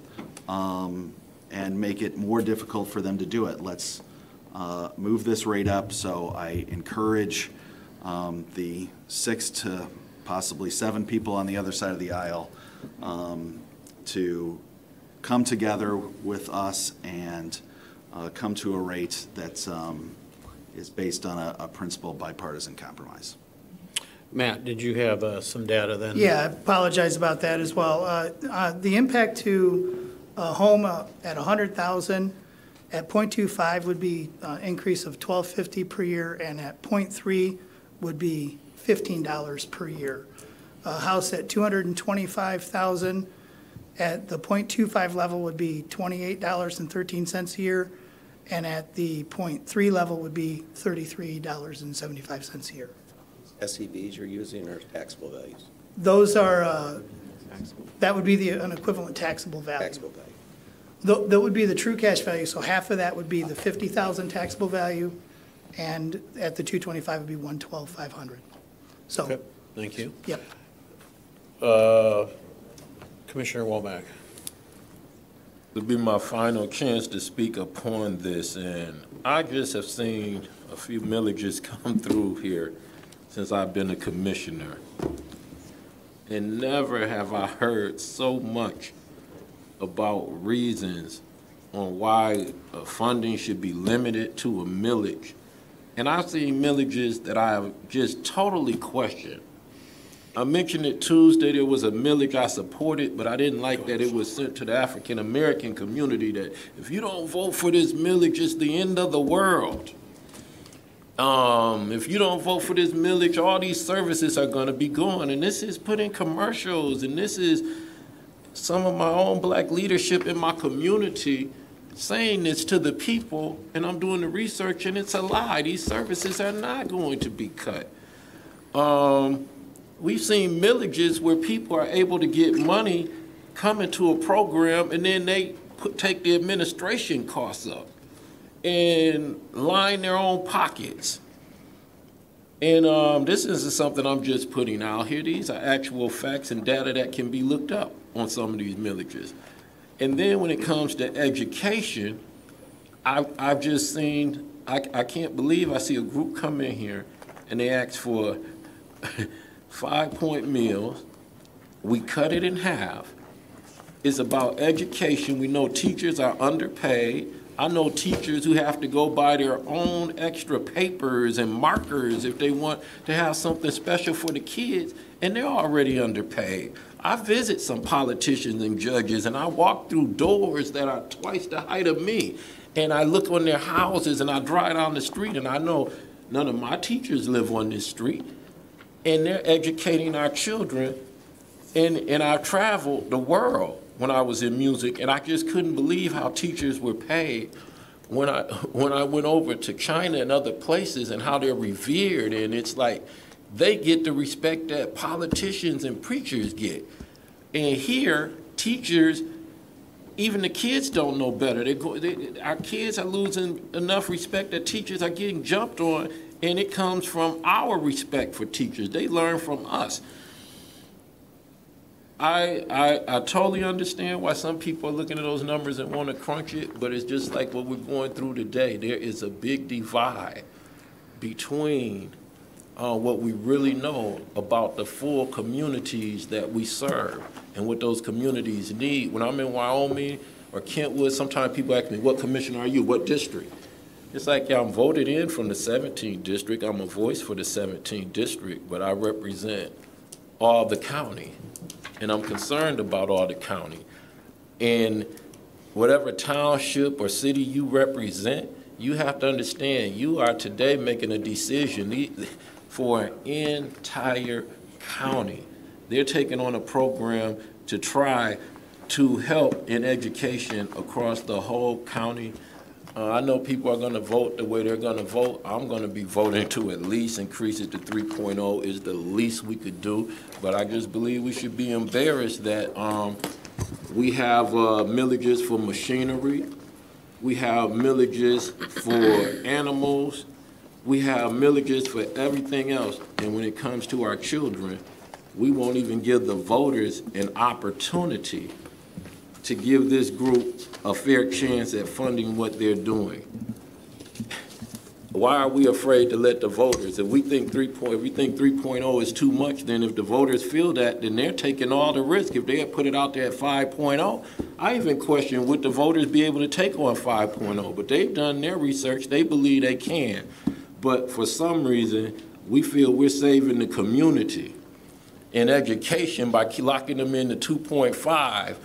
and make it more difficult for them to do it. Let's move this rate up. So I encourage the 6 to possibly 7 people on the other side of the aisle to come together with us and come to a rate that is based on a principled bipartisan compromise. Matt, did you have some data then? Yeah, I apologize about that as well. The impact to a home at 100,000 at 0.25 would be increase of $12.50 per year, and at 0.3 would be $15 per year. A house at 225,000 at the 0.25 level would be $28.13 a year, and at the 0.3 level would be $33.75 a year. SEVs you're using are taxable values? Those are, that would be an equivalent taxable value. Taxable value. That would be the true cash value, so half of that would be the 50,000 taxable value, and at the 225 would be 112,500. So. Okay. Thank you. Yep. Commissioner Womack. It'll be my final chance to speak upon this, and I just have seen a few millages come through here since I've been a commissioner. and never have I heard so much about reasons on why funding should be limited to a millage. And I've seen millages that I have just totally questioned. I mentioned it Tuesday, there was a millage I supported, but I didn't like that it was sent to the African American community that if you don't vote for this millage, it's the end of the world. If you don't vote for this millage, all these services are gonna be gone. And this is put in commercials, and this is some of my own black leadership in my community saying this to the people, and I'm doing the research, and it's a lie. These services are not going to be cut. We've seen millages where people are able to get money, come into a program, and then they take the administration costs up and line their own pockets. And this isn't something I'm just putting out here. These are actual facts and data that can be looked up on some of these millages. And then when it comes to education, I've just seen, I can't believe I see a group come in here and they ask for 5-point meals. We cut it in half. It's about education. We know teachers are underpaid. I know teachers who have to go buy their own extra papers and markers if they want to have something special for the kids, and they're already underpaid. I visit some politicians and judges, and I walk through doors that are twice the height of me, and I look on their houses, and I drive down the street, and I know none of my teachers live on this street, and they're educating our children. And I've traveled the world when I was in music, and I just couldn't believe how teachers were paid when I went over to China and other places, and how they're revered, and it's like they get the respect that politicians and preachers get. And here, teachers, even the kids don't know better. Our kids are losing enough respect that teachers are getting jumped on, and it comes from our respect for teachers. They learn from us. I totally understand why some people are looking at those numbers and want to crunch it, but it's just like what we're going through today. There is a big divide between what we really know about the full communities that we serve and what those communities need. When I'm in Wyoming or Kentwood, sometimes people ask me, what commissioner are you, what district? It's like, yeah, I'm voted in from the 17th district. I'm a voice for the 17th district, but I represent all the county. And I'm concerned about all the county. And whatever township or city you represent, you have to understand you are today making a decision for an entire county. They're taking on a program to try to help in education across the whole county. I know people are going to vote the way they're going to vote. I'm going to be voting to at least increase it to 3.0 is the least we could do. But I just believe we should be embarrassed that we have millages for machinery. We have millages for animals. We have millages for everything else. And when it comes to our children, we won't even give the voters an opportunity to give this group a fair chance at funding what they're doing. Why are we afraid to let the voters? If we think 3.0 is too much, then if the voters feel that, then they're taking all the risk. If they had put it out there at 5.0, I even question, would the voters be able to take on 5.0? But they've done their research. They believe they can. But for some reason, we feel we're saving the community in education by locking them into 2.5.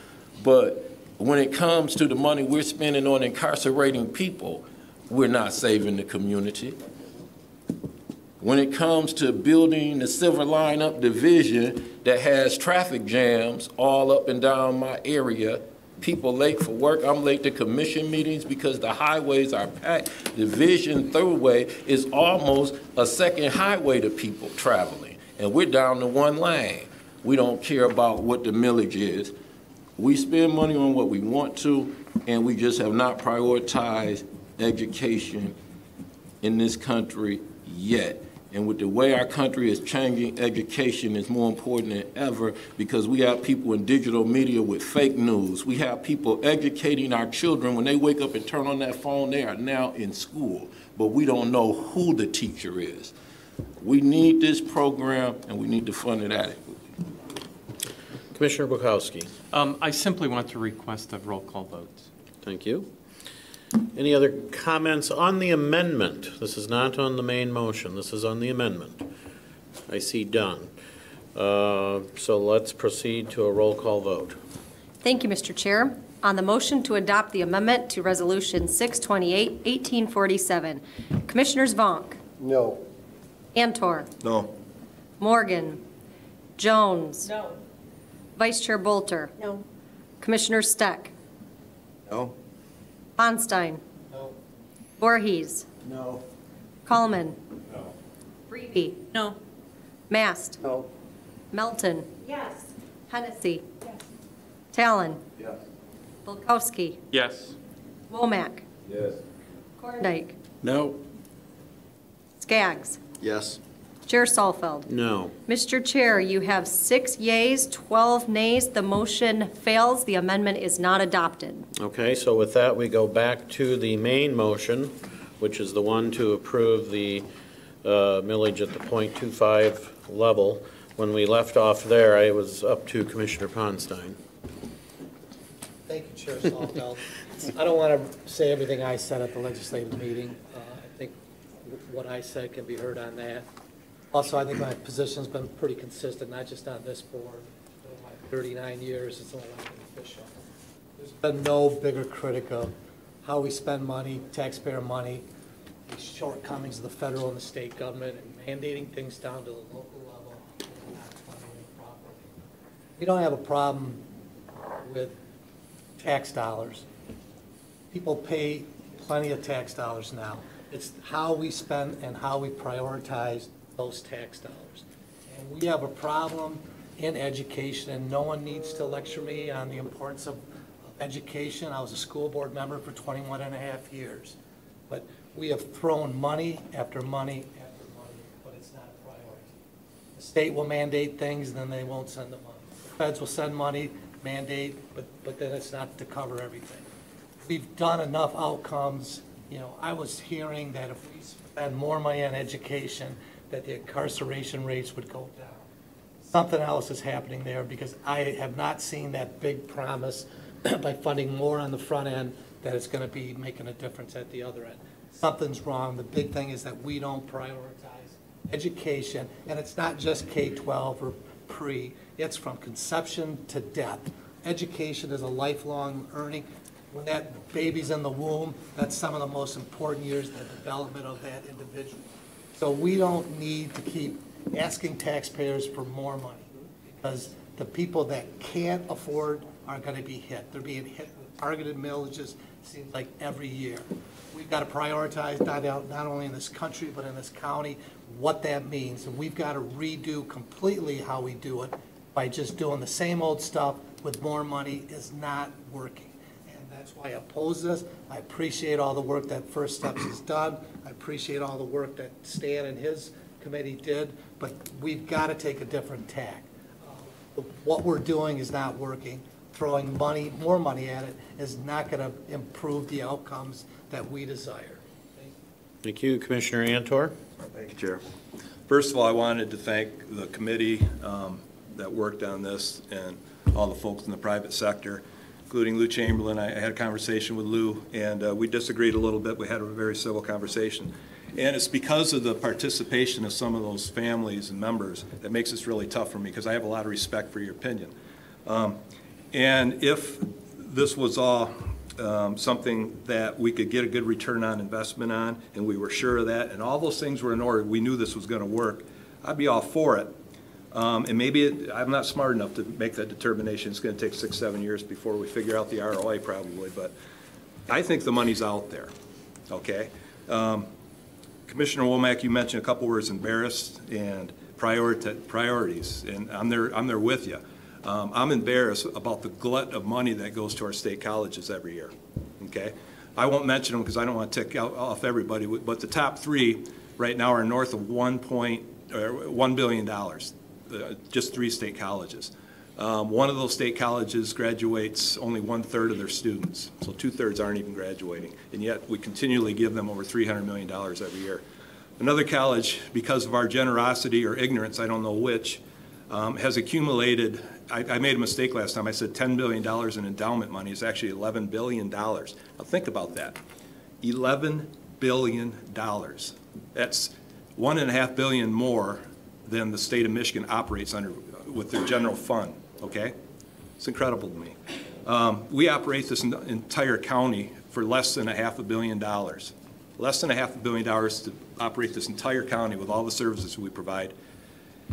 But when it comes to the money we're spending on incarcerating people, we're not saving the community. When it comes to building the Silver Line Up division that has traffic jams all up and down my area, people late for work, I'm late to commission meetings because the highways are packed. Division Thruway is almost a second highway to people traveling, and we're down to one lane. We don't care about what the millage is. We spend money on what we want to, and we just have not prioritized education in this country yet. And with the way our country is changing, education is more important than ever because we have people in digital media with fake news. We have people educating our children. When they wake up and turn on that phone, they are now in school, but we don't know who the teacher is. We need this program, and we need to fund it adequately. Commissioner Bukowski. I simply want to request a roll call vote. Thank you. Any other comments on the amendment? This is not on the main motion. This is on the amendment. I see done. So let's proceed to a roll call vote. Thank you, Mr. Chair. On the motion to adopt the amendment to Resolution 628, 1847, Commissioners Vonk. No. Antor. No. Morgan. Jones. No. Vice Chair Bolter. No. Commissioner Steck. No? Onstein. No. Voorhees. No. Coleman. No. Reedy. No. Mast. No. Melton. Yes. Hennessy. Talon. Yes. Bulkowski. Yes. Womack. Yes. Korndike. No. Skaggs. Yes. Chair Salfeld. No. Mr. Chair, you have 6 yeas, 12 nays. The motion fails. The amendment is not adopted. Okay, so with that, we go back to the main motion, which is the one to approve the millage at the .25 level. When we left off there, I was up to Commissioner Ponstein. Thank you, Chair Salfeld. I don't want to say everything I said at the legislative meeting. I think what I said can be heard on that. Also, I think my position's been pretty consistent, not just on this board. In my 39 years as an elected official, there's been no bigger critic of how we spend money, taxpayer money, the shortcomings of the federal and the state government, and mandating things down to the local level and not funding it properly. We don't have a problem with tax dollars. People pay plenty of tax dollars now. It's how we spend and how we prioritize those tax dollars. And we have a problem in education, and no one needs to lecture me on the importance of education. I was a school board member for 21 and a half years. But we have thrown money after money after money, but it's not a priority. The state will mandate things, and then they won't send the money. The feds will send money, mandate, but then it's not to cover everything. We've done enough outcomes. You know, I was hearing that if we spend more money on education, that the incarceration rates would go down. Something else is happening there, because I have not seen that big promise by funding more on the front end that it's going to be making a difference at the other end. Something's wrong. The big thing is that we don't prioritize education, and it's not just K-12 or pre. It's from conception to death. Education is a lifelong earning. When that baby's in the womb, that's some of the most important years of the development of that individual. So we don't need to keep asking taxpayers for more money, because the people that can't afford are going to be hit. They're being hit with targeted millages, seems like every year. We've got to prioritize not only in this country but in this county what that means, and we've got to redo completely how we do it. By just doing the same old stuff with more money is not working. That's why I oppose this. I appreciate all the work that First Steps has done. I appreciate all the work that Stan and his committee did, but we've got to take a different tack. What we're doing is not working. Throwing money, more money at it is not going to improve the outcomes that we desire. Thank you, Commissioner Antor. Thank you, Chair. First of all, I wanted to thank the committee that worked on this and all the folks in the private sector, including Lou Chamberlain. I had a conversation with Lou, and we disagreed a little bit. We had a very civil conversation. And it's because of the participation of some of those families and members that makes this really tough for me, because I have a lot of respect for your opinion. And if this was all something that we could get a good return on investment on, and we were sure of that, and all those things were in order, we knew this was going to work, I'd be all for it. And maybe I'm not smart enough to make that determination. It's going to take 6-7 years before we figure out the ROI probably, but I think the money's out there, okay? Commissioner Womack, you mentioned a couple words, embarrassed and priorities, and I'm there with you. I'm embarrassed about the glut of money that goes to our state colleges every year, okay? I won't mention them because I don't want to tick off everybody, but the top 3 right now are north of $1 billion. Just 3 state colleges. One of those state colleges graduates only 1/3 of their students, so 2/3 aren't even graduating, and yet we continually give them over $300 million every year. Another college, because of our generosity or ignorance, I don't know which, has accumulated I made a mistake last time. I said $10 billion in endowment money. It's actually $11 billion. Now think about that. $11 billion. That's $1.5 billion more than the state of Michigan operates under with their general fund, okay? It's incredible to me. We operate this entire county for less than $500 million. Less than $500 million to operate this entire county with all the services we provide.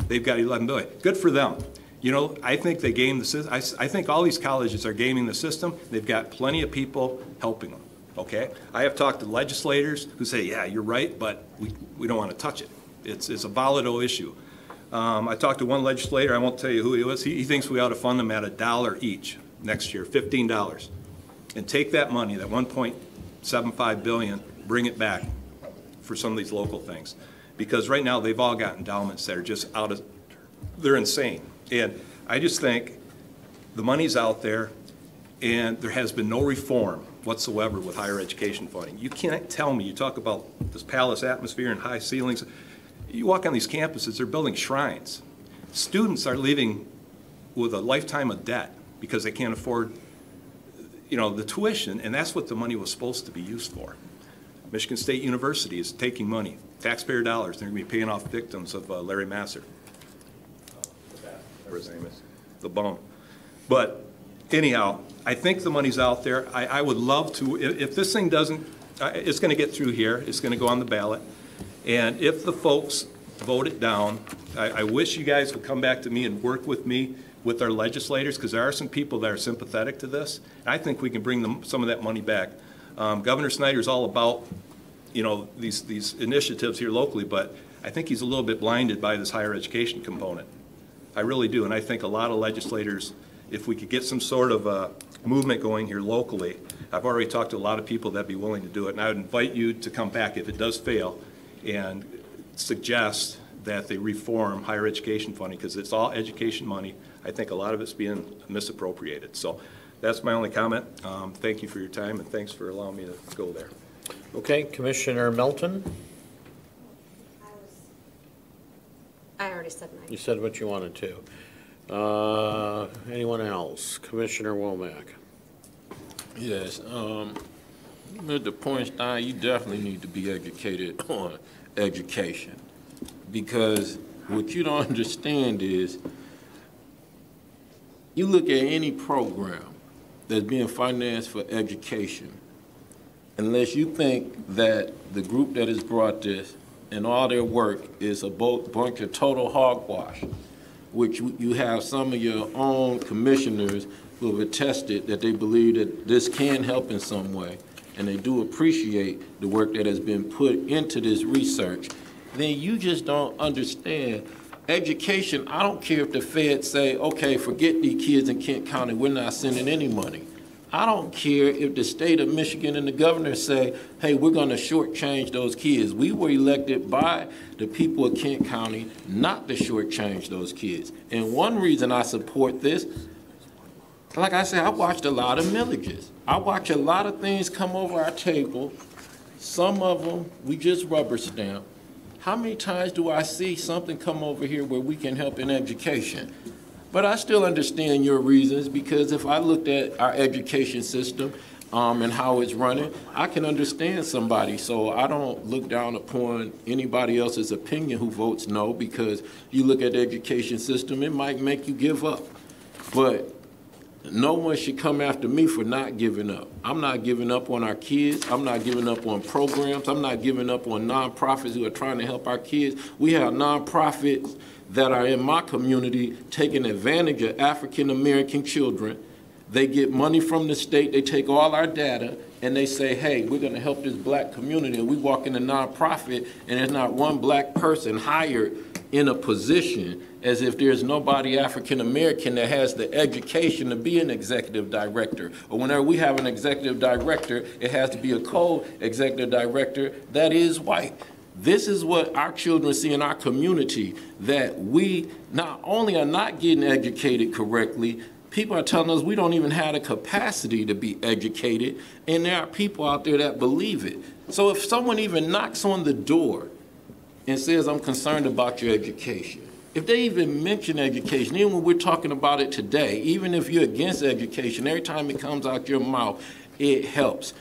They've got $11 billion. Good for them. You know, I think they game the system. I think all these colleges are gaming the system. They've got plenty of people helping them, okay? I have talked to legislators who say, yeah, you're right, but we don't want to touch it. It's a volatile issue. I talked to one legislator, I won't tell you who he was. He thinks we ought to fund them at $1 each next year, $15. And take that money, that $1.75 billion, bring it back for some of these local things. Because right now they've all got endowments that are just they're insane. And I just think the money's out there and there has been no reform whatsoever with higher education funding. You can't tell me, you talk about this palace atmosphere and high ceilings. You walk on these campuses, they're building shrines. Students are leaving with a lifetime of debt because they can't afford, you know, the tuition, and that's what the money was supposed to be used for. Michigan State University is taking money, taxpayer dollars. They're going to be paying off victims of Larry Masser. Whatever his name is, the bum. But anyhow, I think the money's out there. I would love to, if this thing doesn't, it's going to get through here. It's going to go on the ballot. And if the folks vote it down, I wish you guys would come back to me and work with me with our legislators, because there are some people that are sympathetic to this. I think we can bring some of that money back. Governor Snyder's all about, you know, these initiatives here locally, but I think he's a little bit blinded by this higher education component. I really do, and I think a lot of legislators, if we could get some sort of a movement going here locally, I've already talked to a lot of people that'd be willing to do it, and I would invite you to come back if it does fail and suggest that they reform higher education funding, because it's all education money. I think a lot of it's being misappropriated. So that's my only comment. Thank you for your time, and thanks for allowing me to go there. Okay, Commissioner Melton? I already said mine. You said what you wanted to. Anyone else? Commissioner Womack? Yes. Mr. Poinstein, you definitely need to be educated on education, because what you don't understand is you look at any program that's being financed for education, unless you think that the group that has brought this and all their work is a bunch of total hogwash, which you have some of your own commissioners who have attested that they believe that this can help in some way, and they do appreciate the work that has been put into this research, then you just don't understand education. I don't care if the feds say, okay, forget these kids in Kent County, we're not sending any money. I don't care if the state of Michigan and the governor say, hey, we're going to shortchange those kids. We were elected by the people of Kent County not to shortchange those kids. And one reason I support this, like I said, I watched a lot of millages. I watch a lot of things come over our table. Some of them we just rubber stamp. How many times do I see something come over here where we can help in education? But I still understand your reasons, because if I looked at our education system and how it's running, I can understand somebody. So I don't look down upon anybody else's opinion who votes no, because you look at the education system, it might make you give up. But no one should come after me for not giving up. I'm not giving up on our kids. I'm not giving up on programs. I'm not giving up on nonprofits who are trying to help our kids. We have nonprofits that are in my community taking advantage of African-American children. They get money from the state, they take all our data, and they say, hey, we're gonna help this black community. And we walk in a nonprofit, and there's not one black person hired in a position, as if there's nobody African-American that has the education to be an executive director. Or whenever we have an executive director, it has to be a co-executive director that is white. This is what our children see in our community, that we not only are not getting educated correctly, people are telling us we don't even have the capacity to be educated, and there are people out there that believe it. So if someone even knocks on the door and says, I'm concerned about your education, if they even mention education, even when we're talking about it today, even if you're against education, every time it comes out your mouth, it helps.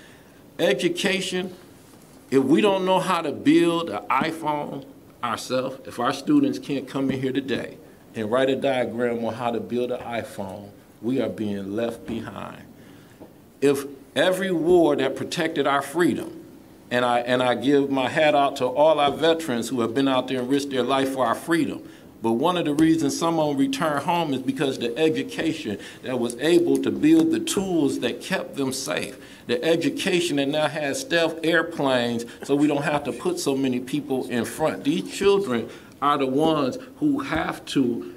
Education, if we don't know how to build an iPhone ourselves, if our students can't come in here today and write a diagram on how to build an iPhone, we are being left behind. If every war that protected our freedom, and I give my hat out to all our veterans who have been out there and risked their life for our freedom, but one of the reasons some of them return home is because the education that was able to build the tools that kept them safe. The education that now has stealth airplanes so we don't have to put so many people in front. These children are the ones who have to,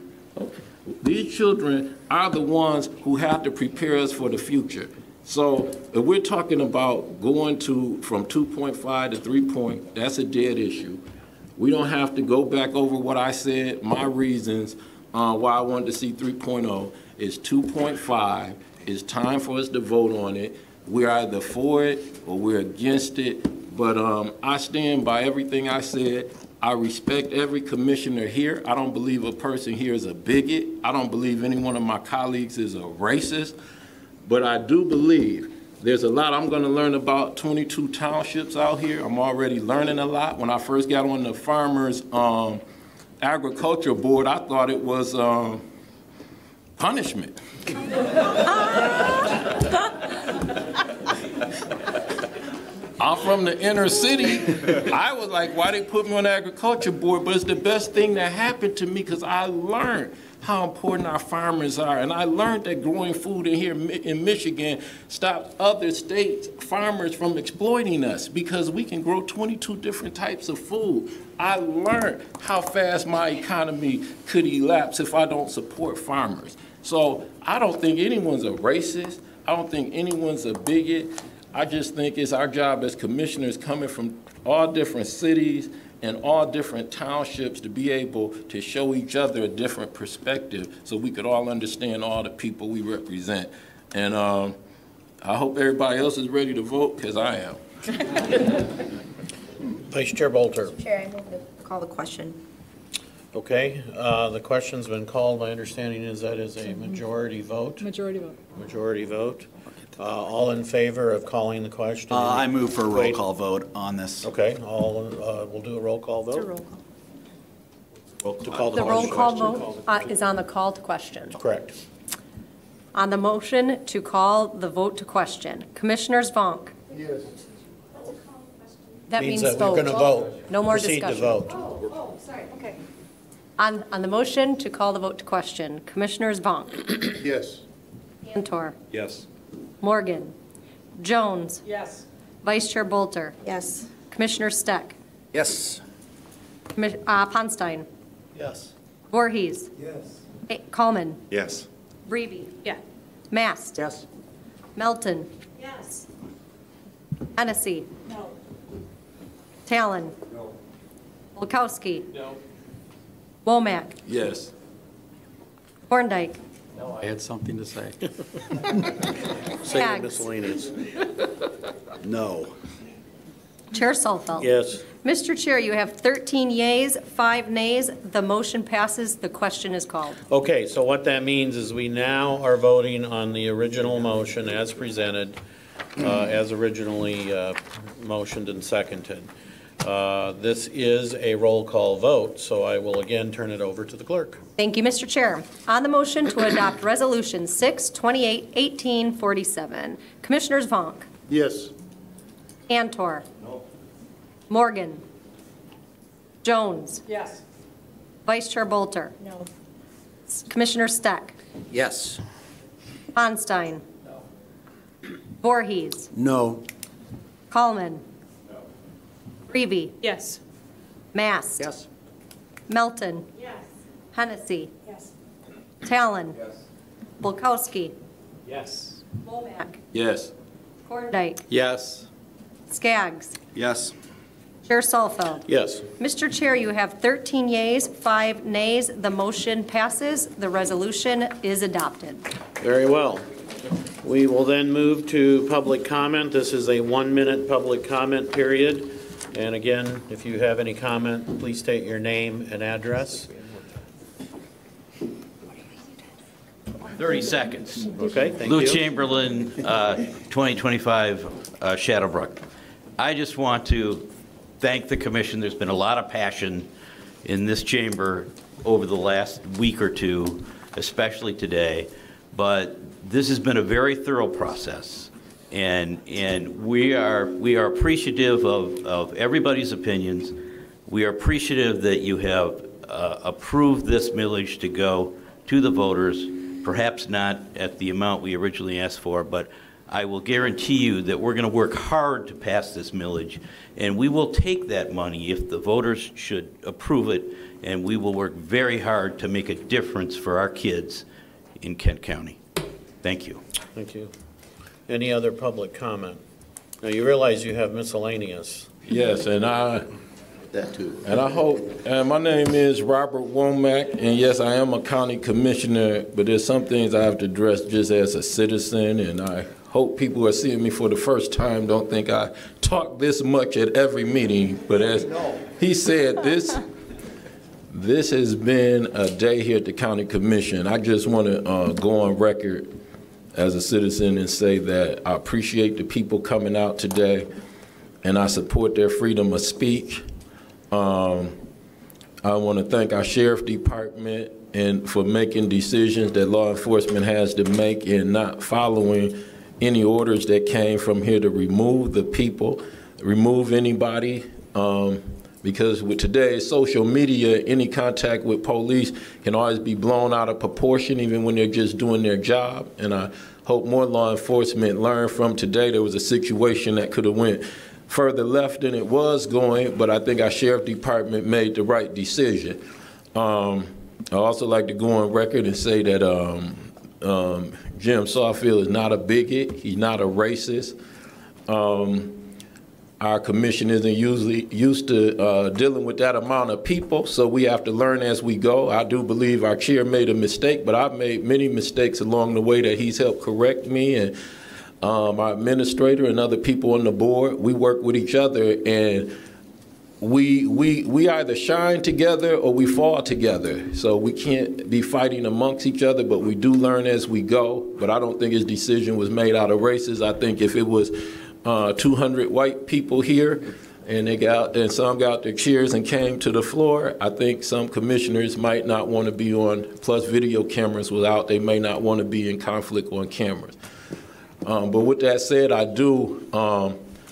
these children are the ones who have to prepare us for the future. So if we're talking about going from 2.5 to 3 point, that's a dead issue. We don't have to go back over what I said, my reasons why I wanted to see 3.0. It's 2.5. It's time for us to vote on it. We're either for it or we're against it. But I stand by everything I said. I respect every commissioner here. I don't believe a person here is a bigot. I don't believe any one of my colleagues is a racist. But I do believe there's a lot I'm going to learn about 22 townships out here. I'm already learning a lot. When I first got on the Farmers Agriculture Board, I thought it was punishment. I'm from the inner city. I was like, why they put me on the agriculture board? But it's the best thing that happened to me because I learned how important our farmers are. And I learned that growing food in here in Michigan stops other states, farmers from exploiting us because we can grow 22 different types of food. I learned how fast my economy could elapse if I don't support farmers. So I don't think anyone's a racist. I don't think anyone's a bigot. I just think it's our job as commissioners coming from all different cities and all different townships to be able to show each other a different perspective so we could all understand all the people we represent. And I hope everybody else is ready to vote because I am. Vice Chair Bolter. Chair, I move to call the question. Okay, the question's been called. My understanding is that is a majority vote. Majority vote. Majority vote. All in favor of calling the question? I move for a roll call vote on this. Okay, we'll do a roll call vote. It's a roll call. To call The roll call vote is on the call to question. Correct. On the motion to call the vote to question, Commissioners Vonk. Yes. That means that vote. we're going to vote. No more Proceed discussion. to vote. Oh, sorry, okay. On the motion to call the vote to question, Commissioners Vonk. Yes. Cantor. Yes. Morgan. Jones. Yes. Vice Chair Bolter. Yes. Commissioner Steck. Yes. Ponstein. Yes. Voorhees. Yes. Coleman. Yes. Breeby. Yeah. Mast. Yes. Melton. Yes. Hennessy. No. Talon. No. Bulkowski. No. Womack. Yes. Horndike. No, I had something to say. Say your Hags. miscellaneous. No. Chair Salfeld. Yes. Mr. Chair, you have 13 yeas, 5 nays. The motion passes. The question is called. Okay, so what that means is we now are voting on the original motion as presented, as originally motioned and seconded. This is a roll call vote, so I will again turn it over to the clerk. Thank you, Mr. Chair. On the motion to adopt Resolution 6/28/1847, Commissioners Vonk. Yes. Cantor. No. Morgan. Jones. Yes. Vice Chair Bolter. No. Commissioner Steck. Yes. Ponstein. No. Voorhees. No. Coleman. No. Breeby. Yes. Mast. Yes. Melton. Yes. Hennessy. Yes. Talon. Yes. Bulkowski. Yes. Womack. Yes. Horndike. Yes. Skaggs. Yes. Chair Salfeld. Yes. Mr. Chair, you have 13 yeas, 5 nays. The motion passes. The resolution is adopted. Very well. We will then move to public comment. This is a 1-minute public comment period. And again, if you have any comment, please state your name and address. 30 seconds. Okay, thank Lou you. Chamberlain, 2025 Shadowbrook. I just want to thank the commission. There's been a lot of passion in this chamber over the last week or two, especially today. But this has been a very thorough process, and we are appreciative of everybody's opinions. We are appreciative that you have approved this millage to go to the voters, perhaps not at the amount we originally asked for, but I will guarantee you that we're going to work hard to pass this millage, and we will take that money if the voters should approve it, and we will work very hard to make a difference for our kids in Kent County. Thank you. Thank you. Any other public comment? Now, you realize you have miscellaneous. Yes, and that too. And I hope, and my name is Robert Womack, and yes, I am a county commissioner, but there's some things I have to address just as a citizen, and I hope people who are seeing me for the first time don't think I talk this much at every meeting, but as he said, this has been a day here at the county commission. I just want to go on record as a citizen and say that I appreciate the people coming out today, and I support their freedom of speech. I want to thank our sheriff department and for making decisions that law enforcement has to make and not following any orders that came from here to remove the people, remove anybody, because with today's social media, any contact with police can always be blown out of proportion, even when they're just doing their job. And I hope more law enforcement learn from today. There was a situation that could have went further left than it was going, but I think our sheriff department made the right decision. I also like to go on record and say that Jim Sawfield is not a bigot. He's not a racist. Our commission isn't usually used to dealing with that amount of people, so we have to learn as we go. I do believe our chair made a mistake, but I've made many mistakes along the way that he's helped correct me, and our administrator and other people on the board. We work with each other, and we either shine together or we fall together. So we can't be fighting amongst each other, but we do learn as we go. But I don't think his decision was made out of races. I think if it was 200 white people here and some got their chairs and came to the floor, I think some commissioners might not want to be on, plus video cameras without, they may not want to be in conflict on cameras. But with that said, I do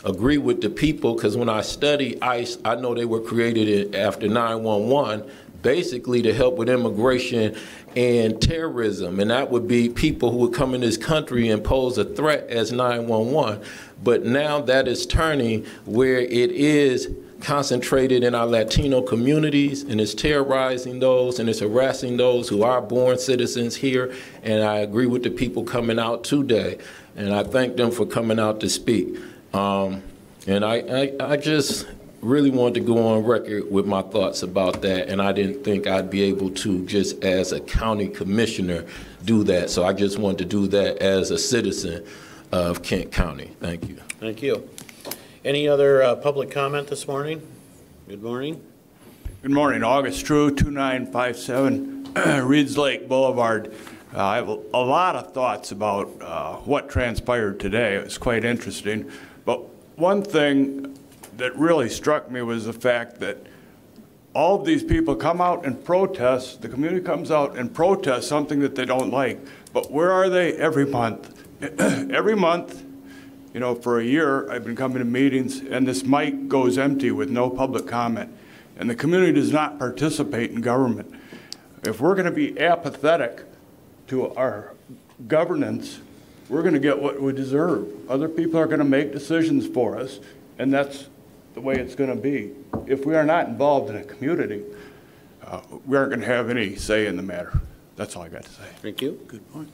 agree with the people, because when I study ICE, I know they were created after 9/11, basically to help with immigration and terrorism. And that would be people who would come in this country and pose a threat as 911. But now that is turning where it is concentrated in our Latino communities, and it's terrorizing those and it's harassing those who are born citizens here. And I agree with the people coming out today, and I thank them for coming out to speak. And I just really wanted to go on record with my thoughts about that, and I didn't think I'd be able to, just as a county commissioner, do that. So I just wanted to do that as a citizen of Kent County. Thank you. Thank you. Any other public comment this morning? Good morning. Good morning. August True, 2957 Reeds Lake Boulevard. I have a lot of thoughts about what transpired today. It was quite interesting. But one thing that really struck me was the fact that all of these people come out and protest, the community comes out and protests something that they don't like. But where are they every month? Every month, you know, for a year, I've been coming to meetings, and this mic goes empty with no public comment. And the community does not participate in government. If we're going to be apathetic to our governance, we're going to get what we deserve. Other people are going to make decisions for us, and that's the way it's going to be. If we are not involved in a community, we aren't going to have any say in the matter. That's all I got to say. Thank you. Good point.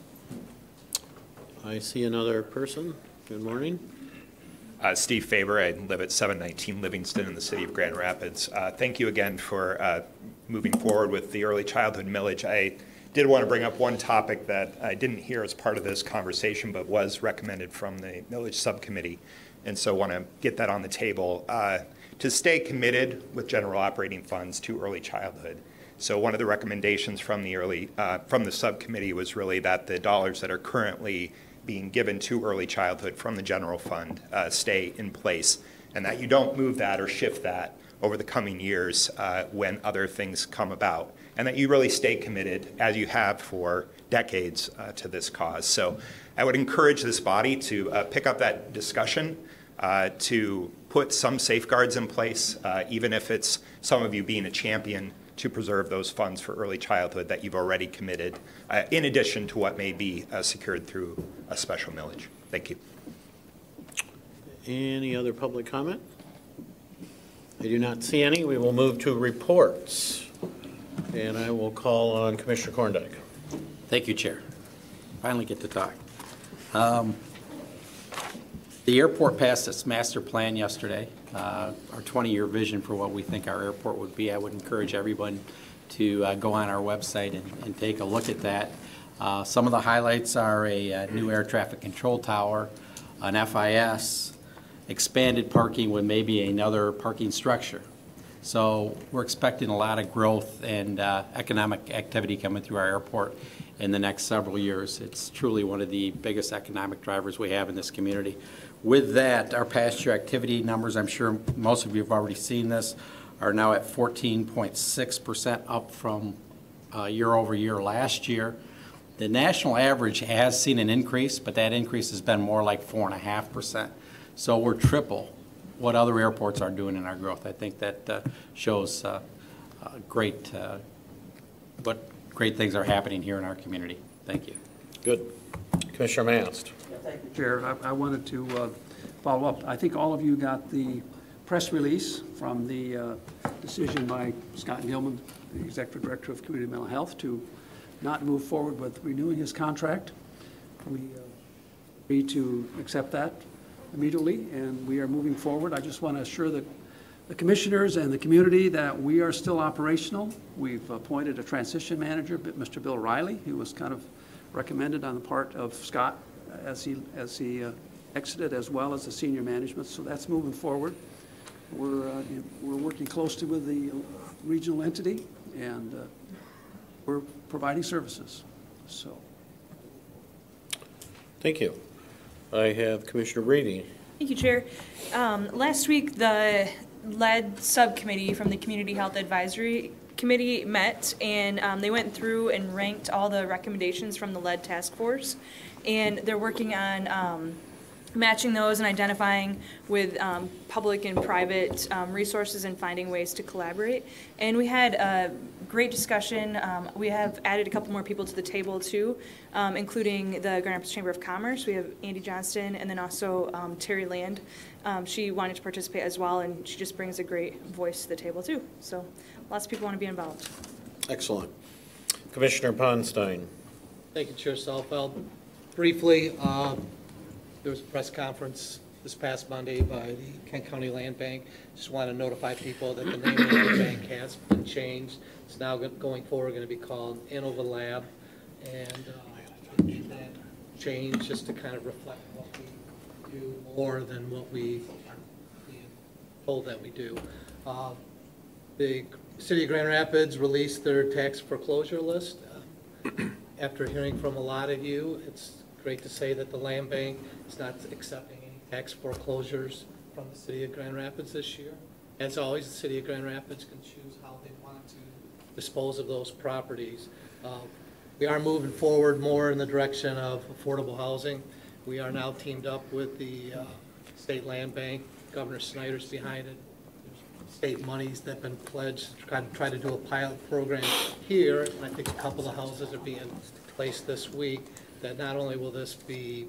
I see another person. Good morning. Steve Faber. I live at 719 Livingston in the city of Grand Rapids. Thank you again for moving forward with the early childhood millage. I did want to bring up one topic that I didn't hear as part of this conversation, but was recommended from the millage subcommittee, and so want to get that on the table. To stay committed with general operating funds to early childhood. So one of the recommendations from the subcommittee was really that the dollars that are currently being given to early childhood from the general fund stay in place, and that you don't move that or shift that over the coming years when other things come about, and that you really stay committed, as you have for decades, to this cause. So I would encourage this body to pick up that discussion, to put some safeguards in place, even if it's some of you being a champion to preserve those funds for early childhood that you've already committed, in addition to what may be secured through a special millage. Thank you. Any other public comment? I do not see any. We will move to reports. And I will call on Commissioner Korndike. Thank you, Chair. Finally get to talk. The airport passed its master plan yesterday, our 20-year vision for what we think our airport would be. I would encourage everyone to go on our website and take a look at that. Some of the highlights are a new air traffic control tower, an FIS, expanded parking with maybe another parking structure. So we're expecting a lot of growth and economic activity coming through our airport in the next several years. It's truly one of the biggest economic drivers we have in this community. With that, our past year activity numbers, I'm sure most of you have already seen this, are now at 14.6% up from year over year last year. The national average has seen an increase, but that increase has been more like 4.5%. So we're triple what other airports are doing in our growth. I think that shows what great things are happening here in our community. Thank you. Good. Commissioner Mast. Thank you, Chair. I wanted to follow up. I think all of you got the press release from the decision by Scott Gilman, the Executive Director of Community Mental Health, to not move forward with renewing his contract. We agreed to accept that immediately, and we are moving forward. I just want to assure the commissioners and the community that we are still operational. We've appointed a transition manager, Mr. Bill Riley, who was kind of recommended on the part of Scott as he exited, as well as the senior management. So that's moving forward. We're working closely with the regional entity, and we're providing services. So. Thank you. I have Commissioner Brady. Thank you, Chair. Last week, the lead subcommittee from the Community Health Advisory Committee met, and they went through and ranked all the recommendations from the lead task force, and they're working on matching those and identifying with public and private resources and finding ways to collaborate. And we had a great discussion. We have added a couple more people to the table too, including the Grand Rapids Chamber of Commerce. We have Andy Johnston and then also Terry Land. She wanted to participate as well, and she just brings a great voice to the table too. So lots of people want to be involved. Excellent. Commissioner Ponstein. Thank you, Chair Salfeld. Briefly, there was a press conference this past Monday by the Kent County Land Bank. Just want to notify people that the name of the land bank has been changed. It's now going forward going to be called Innova Lab, and that change just to kind of reflect what we do more than what we are being told that we do. The City of Grand Rapids released their tax foreclosure list. After hearing from a lot of you, it's great to say that the land bank is not accepting any tax foreclosures from the City of Grand Rapids this year. As always, the City of Grand Rapids can choose how they want to dispose of those properties. We are moving forward more in the direction of affordable housing. We are now teamed up with the State Land Bank. Governor Snyder's behind it. There's state monies that have been pledged to try to do a pilot program here, and I think a couple of houses are being placed this week. That not only will this be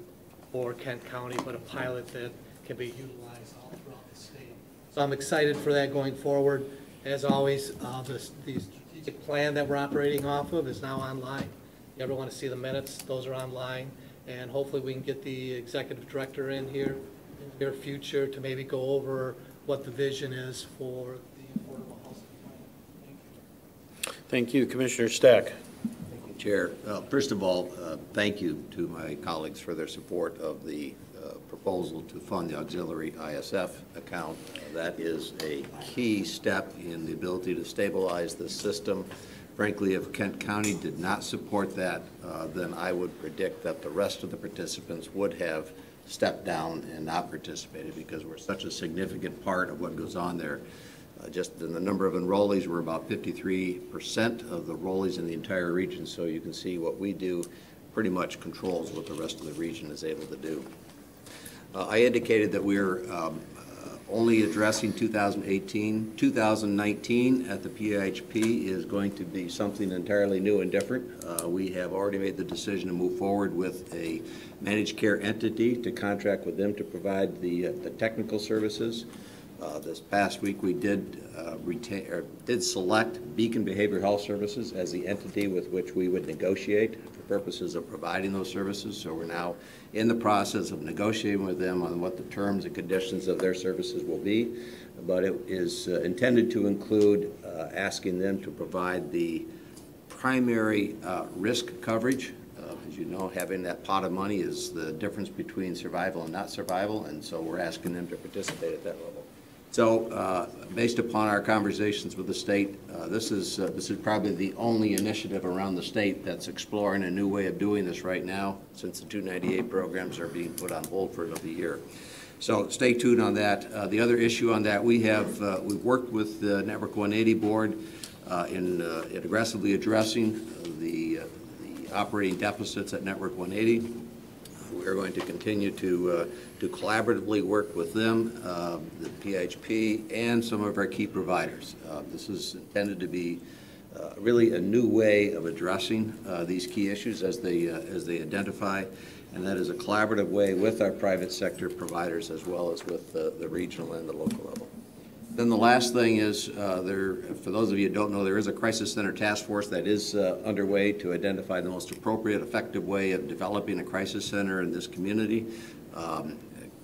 for Kent County, but a pilot that can be utilized all throughout the state. So I'm excited for that going forward. As always, the strategic plan that we're operating off of is now online. If you ever want to see the minutes, those are online. And hopefully we can get the executive director in here in the near future to maybe go over what the vision is for the affordable housing plan. Thank you. Commissioner Stack. Chair, first of all, thank you to my colleagues for their support of the proposal to fund the auxiliary ISF account. That is a key step in the ability to stabilize the system. Frankly, if Kent County did not support that, then I would predict that the rest of the participants would have stepped down and not participated, because we're such a significant part of what goes on there. Just in the number of enrollees, we're about 53% of the enrollees in the entire region, so you can see what we do pretty much controls what the rest of the region is able to do. I indicated that we're only addressing 2018. 2019 at the PIHP is going to be something entirely new and different. We have already made the decision to move forward with a managed care entity to contract with them to provide the technical services. This past week, we did select Beacon Behavioral Health Services as the entity with which we would negotiate for purposes of providing those services. So we're now in the process of negotiating with them on what the terms and conditions of their services will be. But it is intended to include asking them to provide the primary risk coverage. As you know, having that pot of money is the difference between survival and not survival, and so we're asking them to participate at that level. So, based upon our conversations with the state, this is probably the only initiative around the state that's exploring a new way of doing this right now, since the 298 programs are being put on hold for another year. So stay tuned on that. The other issue on that, we've worked with the Network 180 board in aggressively addressing the operating deficits at Network 180. We're going to continue to collaboratively work with them, the PHP, and some of our key providers. This is intended to be really a new way of addressing these key issues as they identify, and that is a collaborative way with our private sector providers as well as with the regional and the local level. Then the last thing is, for those of you who don't know, there is a crisis center task force that is underway to identify the most appropriate, effective way of developing a crisis center in this community.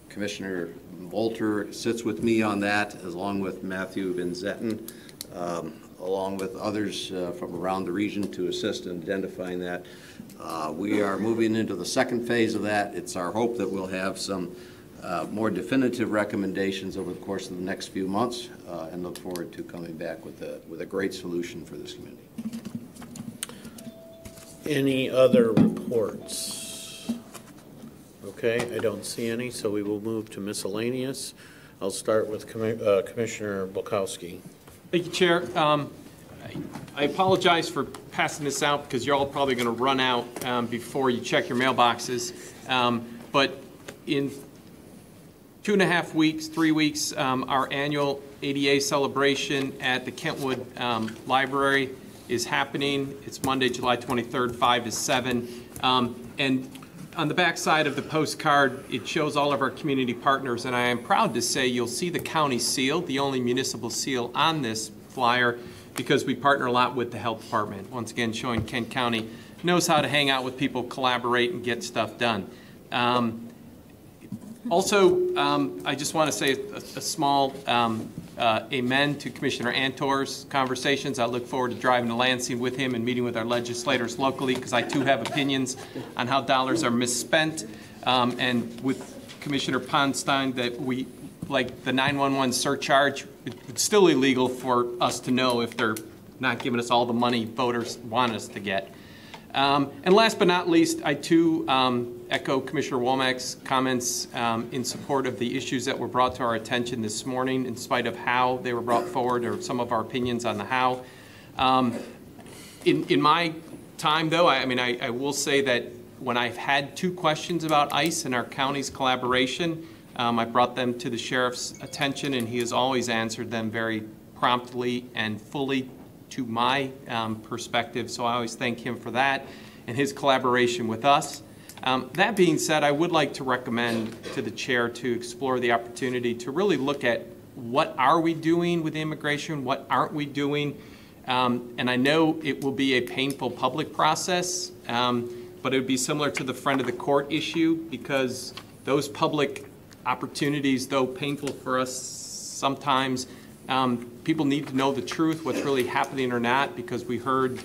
Commissioner Volter sits with me on that, along with Matthew Van Zetten, along with others from around the region to assist in identifying that. We are moving into the second phase of that. It's our hope that we'll have some more definitive recommendations over the course of the next few months, and look forward to coming back with a great solution for this community. Any other reports? Okay, I don't see any, so we will move to miscellaneous. I'll start with Commissioner Bulkowski. Thank you, Chair. I apologize for passing this out because you're all probably going to run out before you check your mailboxes. But in 2.5 weeks, 3 weeks, our annual ADA celebration at the Kentwood Library is happening. It's Monday, July 23rd, 5 to 7. And on the back side of the postcard, it shows all of our community partners, and I am proud to say you'll see the county seal, the only municipal seal on this flyer, because we partner a lot with the health department. Once again, showing Kent County knows how to hang out with people, collaborate, and get stuff done. Also, I just want to say a small amen to Commissioner Antor's conversations. I look forward to driving to Lansing with him and meeting with our legislators locally, because I too have opinions on how dollars are misspent. And with Commissioner Ponstein, that we, like the 911 surcharge, it's still illegal for us to know if they're not giving us all the money voters want us to get. And last but not least, I too echo Commissioner Womack's comments in support of the issues that were brought to our attention this morning, in spite of how they were brought forward, or some of our opinions on the how. In my time, though, I will say that when I've had 2 questions about ICE and our county's collaboration, I brought them to the sheriff's attention, and he has always answered them very promptly and fully to my perspective, so I always thank him for that and his collaboration with us. That being said, I would like to recommend to the chair to explore the opportunity to really look at what are we doing with immigration, what aren't we doing, and I know it will be a painful public process, but it would be similar to the friend of the court issue, because those public opportunities, though painful for us sometimes, people need to know the truth, what's really happening or not, because we heard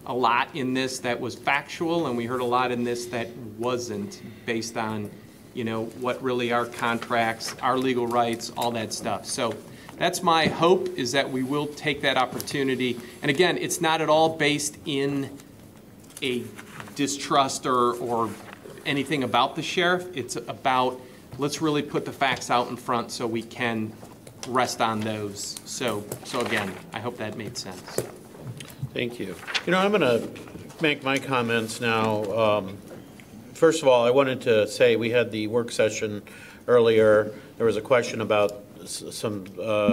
a lot in this that was factual, and we heard a lot in this that wasn't, based on, what really are contracts, our legal rights, all that stuff. So that's my hope, is that we will take that opportunity. And again, it's not at all based in a distrust or anything about the sheriff. It's about, let's really put the facts out in front so we can rest on those. So again, I hope that made sense. Thank you. You know, I'm going to make my comments now. First of all, I wanted to say we had the work session earlier. There was a question about some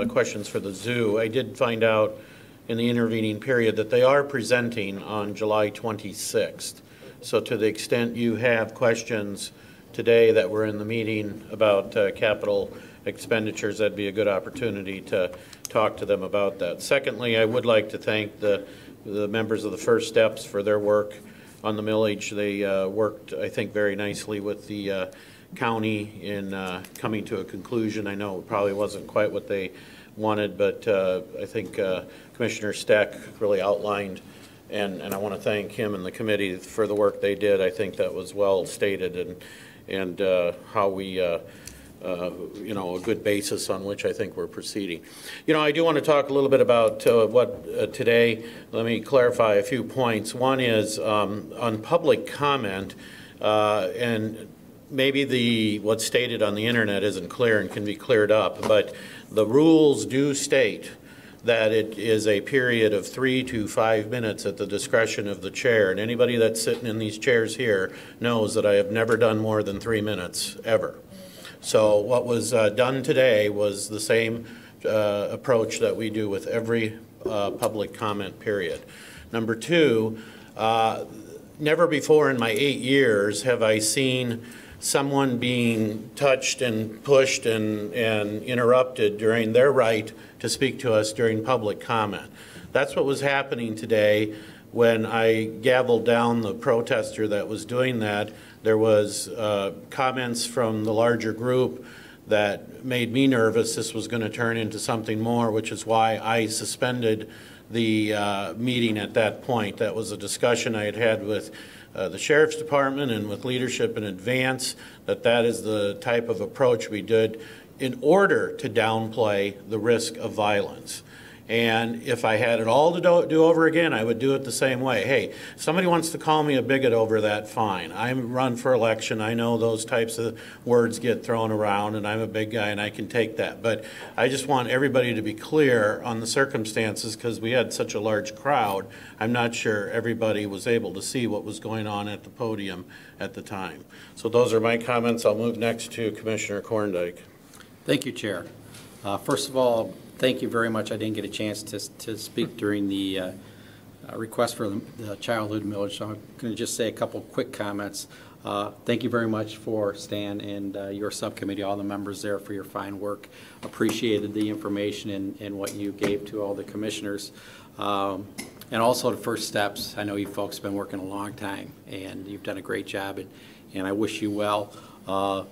questions for the zoo. I did find out in the intervening period that they are presenting on July 26th. So to the extent you have questions today that were in the meeting about capital expenditures, that'd be a good opportunity to talk to them about that. Secondly, I would like to thank the members of the First Steps for their work on the millage. They worked, I think, very nicely with the county in coming to a conclusion. I know it probably wasn't quite what they wanted, but I think Commissioner Steck really outlined, and I want to thank him and the committee for the work they did. I think that was well stated, and how we you know, a good basis on which I think we're proceeding. You know, I do want to talk a little bit about what today. Let me clarify a few points. One is on public comment, and maybe what's stated on the internet isn't clear and can be cleared up, but the rules do state that it is a period of 3 to 5 minutes at the discretion of the chair. And anybody that's sitting in these chairs here knows that I have never done more than 3 minutes, ever. So what was done today was the same approach that we do with every public comment period. Number two, never before in my 8 years have I seen someone being touched and pushed and interrupted during their right to speak to us during public comment. That's what was happening today when I gavelled down the protester that was doing that. There was comments from the larger group that made me nervous this was going to turn into something more, which is why I suspended the meeting at that point. That was a discussion I had had with the Sheriff's Department and with leadership in advance, that is the type of approach we did in order to downplay the risk of violence. And if I had it all to do over again, I would do it the same way. Hey, somebody wants to call me a bigot over that, fine. I'm run for election. I know those types of words get thrown around, and I'm a big guy, and I can take that. But I just want everybody to be clear on the circumstances, because we had such a large crowd. I'm not sure everybody was able to see what was going on at the podium at the time. So those are my comments. I'll move next to Commissioner Korndike. Thank you, Chair. First of all, thank you very much. I didn't get a chance to speak during the request for the childhood millage, so I'm going to just say a couple quick comments. Thank you very much for Stan and your subcommittee, all the members there, for your fine work. Appreciated the information and what you gave to all the commissioners. And also the First Steps. I know you folks have been working a long time, and you've done a great job, and I wish you well.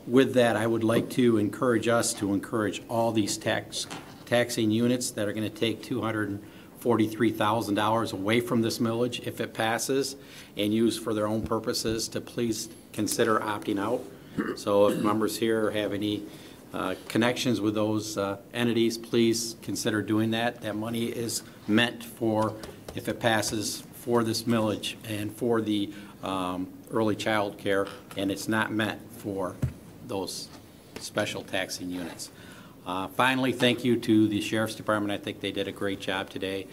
With that, I would like to encourage us to encourage all these taxing units that are going to take $243,000 away from this millage if it passes and use for their own purposes to please consider opting out. So if members here have any connections with those entities, please consider doing that. That money is meant for, if it passes, for this millage and for the early child care, and it's not meant for those special taxing units. Finally, thank you to the Sheriff's Department. I think they did a great job today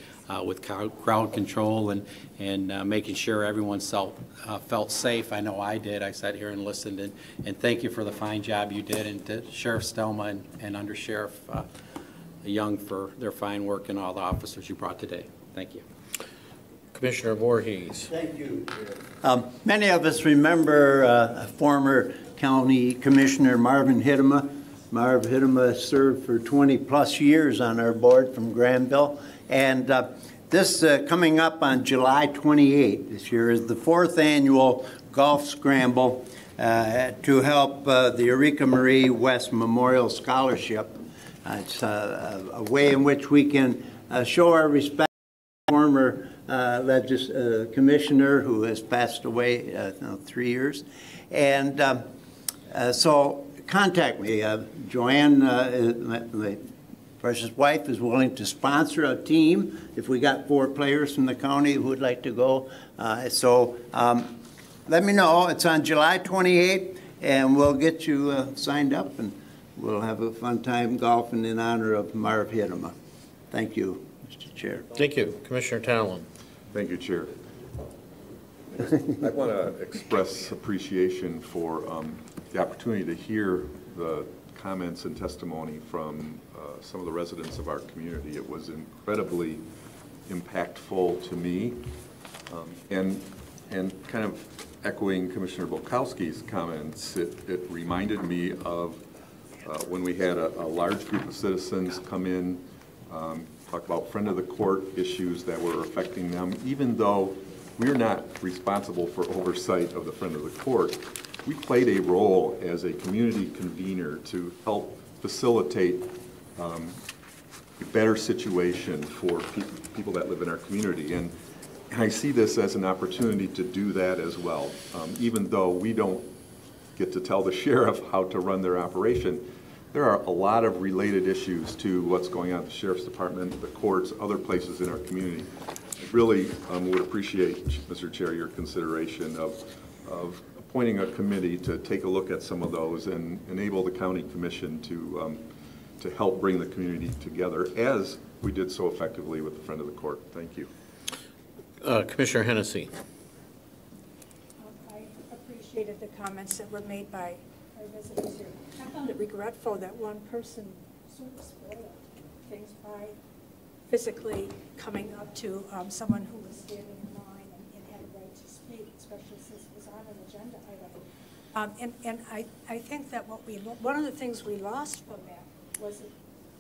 with crowd control and making sure everyone felt safe. I know I did. I sat here and listened, and thank you for the fine job you did, and to Sheriff Stelma and Under Sheriff Young for their fine work, and all the officers you brought today. Thank you. Commissioner Voorhees. Thank you. Many of us remember former County Commissioner Marvin Hiddema. Marv Hiddema served for 20-plus years on our board from Granville. And this coming up on July 28 this year is the 4th annual Golf Scramble to help the Eureka Marie West Memorial Scholarship. It's a way in which we can show our respect to former commissioner who has passed away 3 years. And so contact me. Joanne, my precious wife is willing to sponsor a team if we got 4 players from the county who would like to go. Let me know. It's on July 28th, and we'll get you signed up, and we'll have a fun time golfing in honor of Marv Hiddema. Thank you, Mr. Chair. Thank you. Commissioner Talon. Thank you, Chair. I want to express appreciation for the opportunity to hear the comments and testimony from some of the residents of our community. It was incredibly impactful to me, and kind of echoing Commissioner Volkowski's comments, it reminded me of when we had a large group of citizens come in, talk about friend of the court issues that were affecting them. Even though we're not responsible for oversight of the friend of the court, we played a role as a community convener to help facilitate a better situation for people that live in our community. And I see this as an opportunity to do that as well. Even though we don't get to tell the sheriff how to run their operation, there are a lot of related issues to what's going on at the Sheriff's Department, the courts, other places in our community. I really would appreciate, Mr. Chair, your consideration of appointing a committee to take a look at some of those and enable the county commission to help bring the community together, as we did so effectively with the friend of the court. Thank you. Commissioner Hennessy. I appreciated the comments that were made by our residents here. I found it regretful that one person sort of spoiled things by physically coming up to someone who was standing in line and had a right to speak, especially since it was on an agenda item. And I think that one of the things we lost from that was that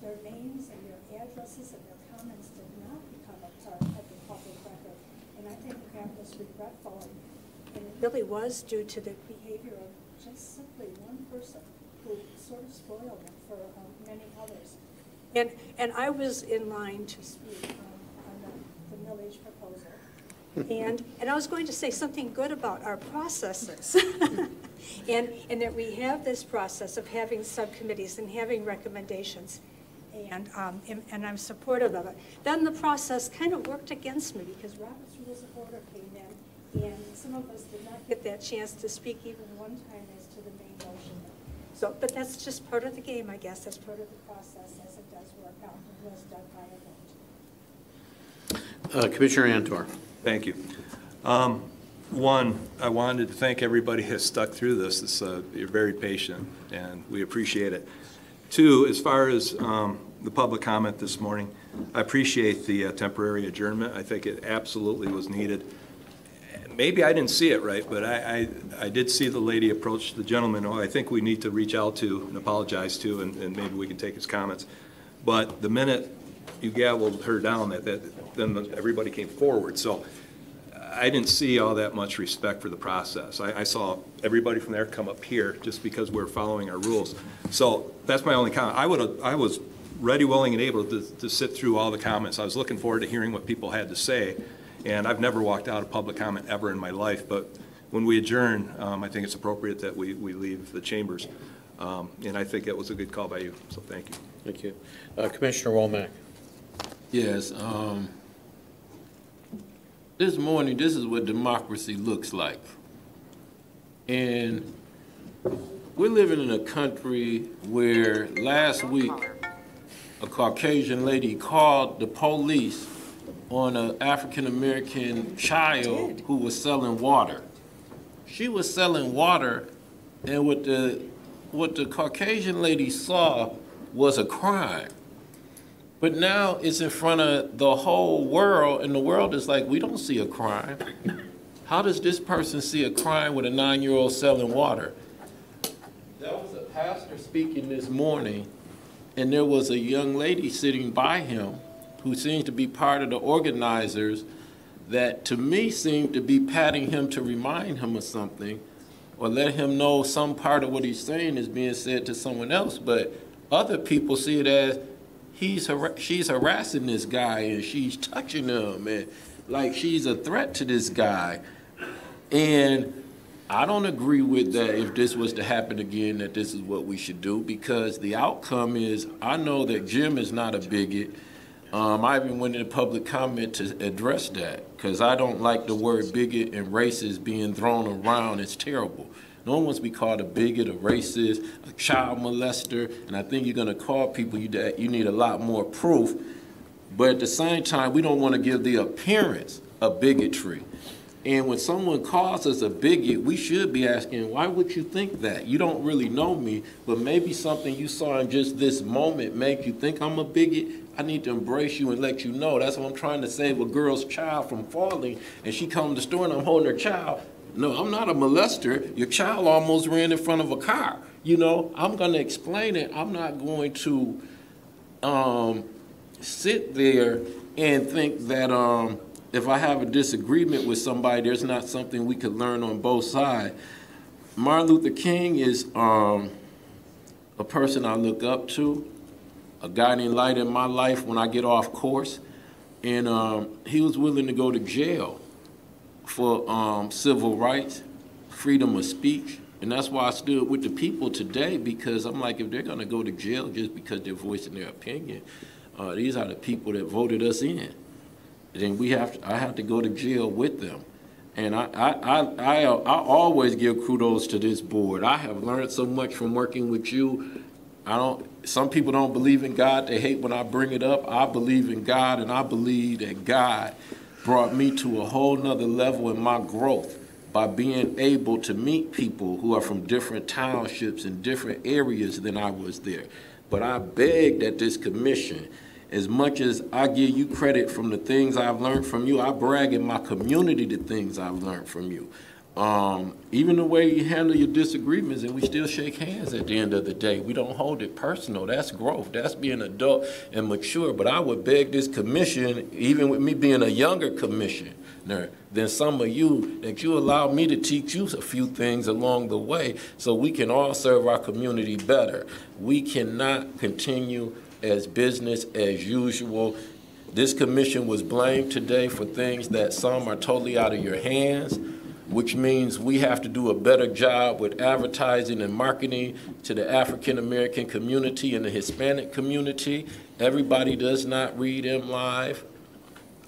their names and their addresses and their comments did not become a part of the public record. And I think that was regretful. And it really was due to the behavior of just simply one person who sort of spoiled it for many others. And I was in line to speak on the millage proposal. And I was going to say something good about our processes. and that we have this process of having subcommittees and having recommendations. And I'm supportive of it. Then the process kind of worked against me because Robert's Rules of Order came in, and some of us did not get that chance to speak even one time as to the main motion. So, but that's just part of the game, I guess. That's part of the process as it does work out. It was done by a vote. Commissioner Antor. Thank you. One, I wanted to thank everybody who has stuck through this. You're very patient, and we appreciate it. Two, as far as the public comment this morning, I appreciate the temporary adjournment. I think it absolutely was needed. Maybe I didn't see it right, but I did see the lady approach the gentleman who I think we need to reach out to and apologize to, and maybe we can take his comments. But the minute you gavelled her down, then everybody came forward. So I didn't see all that much respect for the process. I saw everybody from there come up here just because we're following our rules. So that's my only comment. I was ready, willing, and able to sit through all the comments. I was looking forward to hearing what people had to say, and I've never walked out of public comment ever in my life. But when we adjourn, I think it's appropriate that we leave the chambers, and I think it was a good call by you. So thank you. Thank you, Commissioner Womack. Yes. This morning, this is what democracy looks like. And we're living in a country where last week a Caucasian lady called the police on an African-American child who was selling water. She was selling water, and what the Caucasian lady saw was a crime. But now it's in front of the whole world, and the world is like, we don't see a crime. How does this person see a crime with a 9-year-old selling water? There was a pastor speaking this morning, and there was a young lady sitting by him who seemed to be part of the organizers that, to me, seemed to be patting him to remind him of something or let him know some part of what he's saying is being said to someone else. But other people see it as, she's harassing this guy and she's touching him and like she's a threat to this guy. And I don't agree with that if this was to happen again, that this is what we should do, because the outcome is, I know that Jim is not a bigot. I even went into public comment to address that, because I don't like the word bigot and racist being thrown around. It's terrible. No one wants to be called a bigot, a racist, a child molester, and I think you're going to call people that you need a lot more proof. But at the same time, we don't want to give the appearance of bigotry. And when someone calls us a bigot, we should be asking, why would you think that? You don't really know me, but maybe something you saw in just this moment made you think I'm a bigot. I need to embrace you and let you know. That's what I'm trying to save a girl's child from falling, and she comes to the store and I'm holding her child. No, I'm not a molester. Your child almost ran in front of a car. You know, I'm going to explain it. I'm not going to sit there and think that if I have a disagreement with somebody, there's not something we could learn on both sides. Martin Luther King is a person I look up to, a guiding light in my life when I get off course. And he was willing to go to jail for civil rights, freedom of speech. And that's why I stood with the people today, because I'm like, if they're going to go to jail just because they're voicing their opinion, these are the people that voted us in. Then I have to go to jail with them. And I always give kudos to this board. I have learned so much from working with you. Some people don't believe in God. They hate when I bring it up. I believe in God, and I believe that God brought me to a whole nother level in my growth by being able to meet people who are from different townships and different areas than I was there. But I beg that this commission, as much as I give you credit from the things I've learned from you, I brag in my community the things I've learned from you. Even the way you handle your disagreements, and we still shake hands at the end of the day. We don't hold it personal. That's growth. That's being adult and mature. But I would beg this commission, even with me being a younger commissioner than some of you, that you allow me to teach you a few things along the way so we can all serve our community better. We cannot continue as business as usual. This commission was blamed today for things that some are totally out of your hands, which means we have to do a better job with advertising and marketing to the African American community and the Hispanic community. Everybody does not read MLive.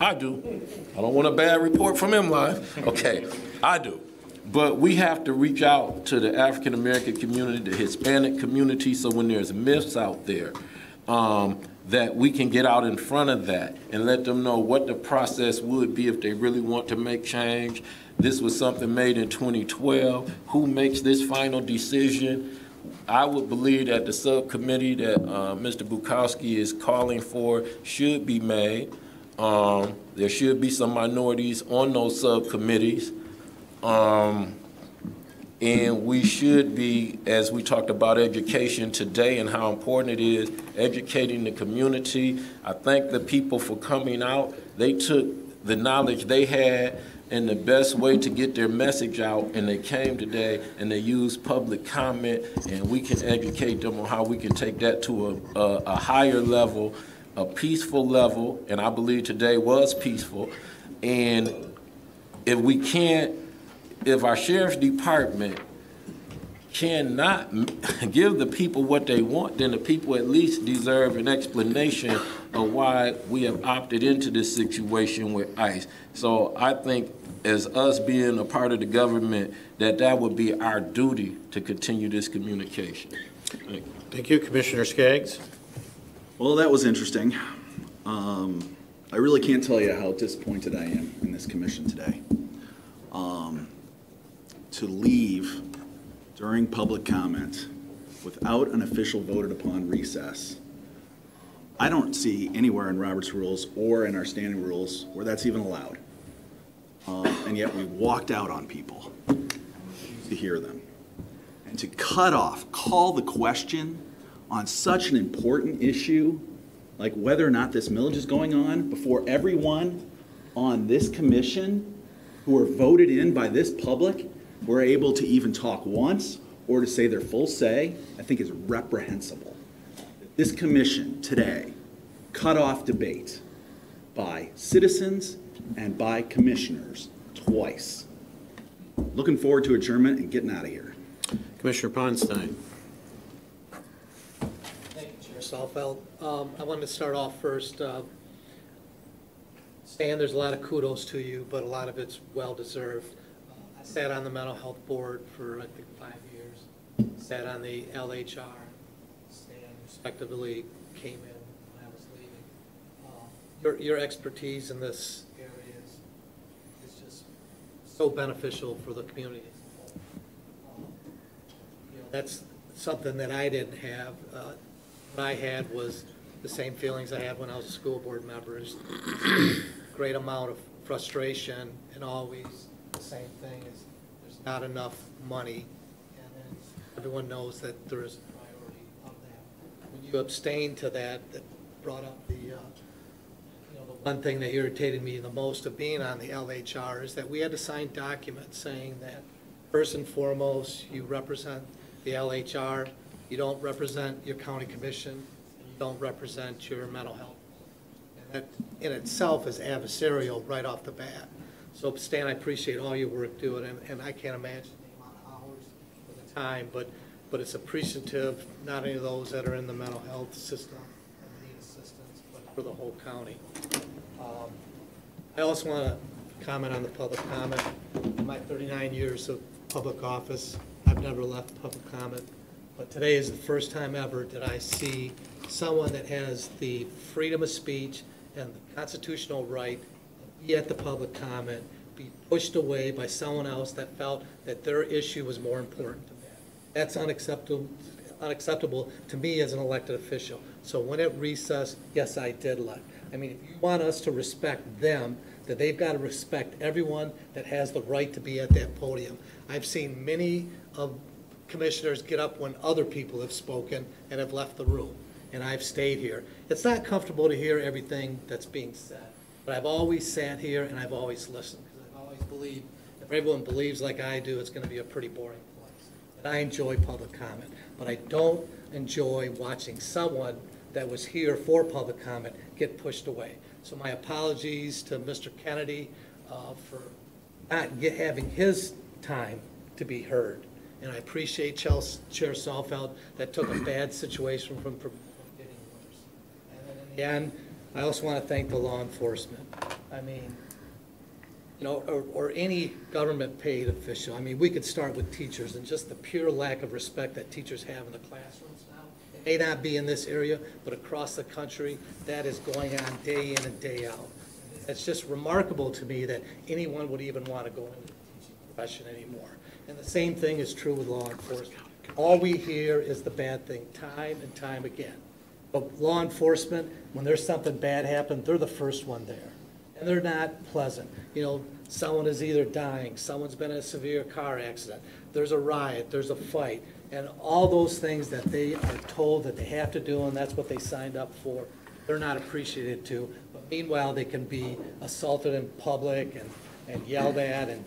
I do. I don't want a bad report from MLive. Okay, I do. But we have to reach out to the African American community, the Hispanic community, so when there's myths out there, that we can get out in front of that and let them know what the process would be if they really want to make change. This was something made in 2012. Who makes this final decision? I would believe that the subcommittee that Mr. Bukowski is calling for should be made. There should be some minorities on those subcommittees. And we should be, as we talked about education today and how important it is, educating the community. I thank the people for coming out. They took the knowledge they had and the best way to get their message out, and they came today and they used public comment, and we can educate them on how we can take that to a higher level, a peaceful level, and I believe today was peaceful. And if our sheriff's department cannot give the people what they want, then the people at least deserve an explanation of why we have opted into this situation with ICE. So I think as us being a part of the government, that would be our duty to continue this communication. Thank you, Commissioner Skaggs. Well, that was interesting. I really can't tell you how disappointed I am in this commission today. To leave during public comment without an official voted upon recess, I don't see anywhere in Robert's rules or in our standing rules where that's even allowed. And yet we walked out on people to hear them. And to call the question on such an important issue, like whether or not this millage is going on, before everyone on this commission who are voted in by this public were able to even talk once or to say their full say, I think is reprehensible. This commission today cut off debate by citizens and by commissioners twice. looking forward to adjournment and getting out of here. Commissioner Ponstein. Thank you, Chair Salfeld. I wanted to start off first. Stan, there's a lot of kudos to you, but a lot of it's well-deserved. I sat on the Mental Health Board for, I think, 5 years. Sat on the LHR. Stan respectively came in when I was leaving. Your expertise in this area is just so beneficial for the community. That's something that I didn't have. What I had was the same feelings I had when I was a school board member. Great amount of frustration, and always the same thing is there's not enough money, and then everyone knows that there is a priority of that. When you abstained to that, that brought up the the one thing that irritated me the most of being on the LHR is that we had to sign documents saying that first and foremost you represent the LHR, you don't represent your county commission, and you don't represent your mental health. That in itself is adversarial right off the bat. So Stan, I appreciate all your work doing it, and I can't imagine the amount of hours or the time, but it's appreciative, not only of those that are in the mental health system and need assistance, but for the whole county. I also want to comment on the public comment. In my 39 years of public office, I've never left public comment, but today is the first time ever that I see someone that has the freedom of speech and the constitutional right to be at the public comment, be pushed away by someone else that felt that their issue was more important to them. That's unacceptable to me as an elected official. So when at recess, yes, I did left. I mean, if you want us to respect them, that they've got to respect everyone that has the right to be at that podium. I've seen many of commissioners get up when other people have spoken and have left the room, and I've stayed here. It's not comfortable to hear everything that's being said, but I've always sat here and I've always listened, because I've always believed, if everyone believes like I do, it's going to be a pretty boring place. And I enjoy public comment, but I don't enjoy watching someone that was here for public comment get pushed away. So my apologies to Mr. Kennedy for not having his time to be heard. And I appreciate Chair Salfeld that took a bad situation from getting worse. And then in the end, I also want to thank the law enforcement. I mean, or any government paid official. I mean, we could start with teachers and just the pure lack of respect that teachers have in the classrooms now. It may not be in this area, but across the country, that is going on day in and day out. It's just remarkable to me that anyone would even want to go into the teaching profession anymore. And the same thing is true with law enforcement. All we hear is the bad thing time and time again. But law enforcement, when there's something bad happen, they're the first one there. And they're not pleasant. Someone is either dying, someone's been in a severe car accident, there's a riot, there's a fight, and all those things that they are told that they have to do, and that's what they signed up for, they're not appreciated to. But meanwhile, they can be assaulted in public and yelled at and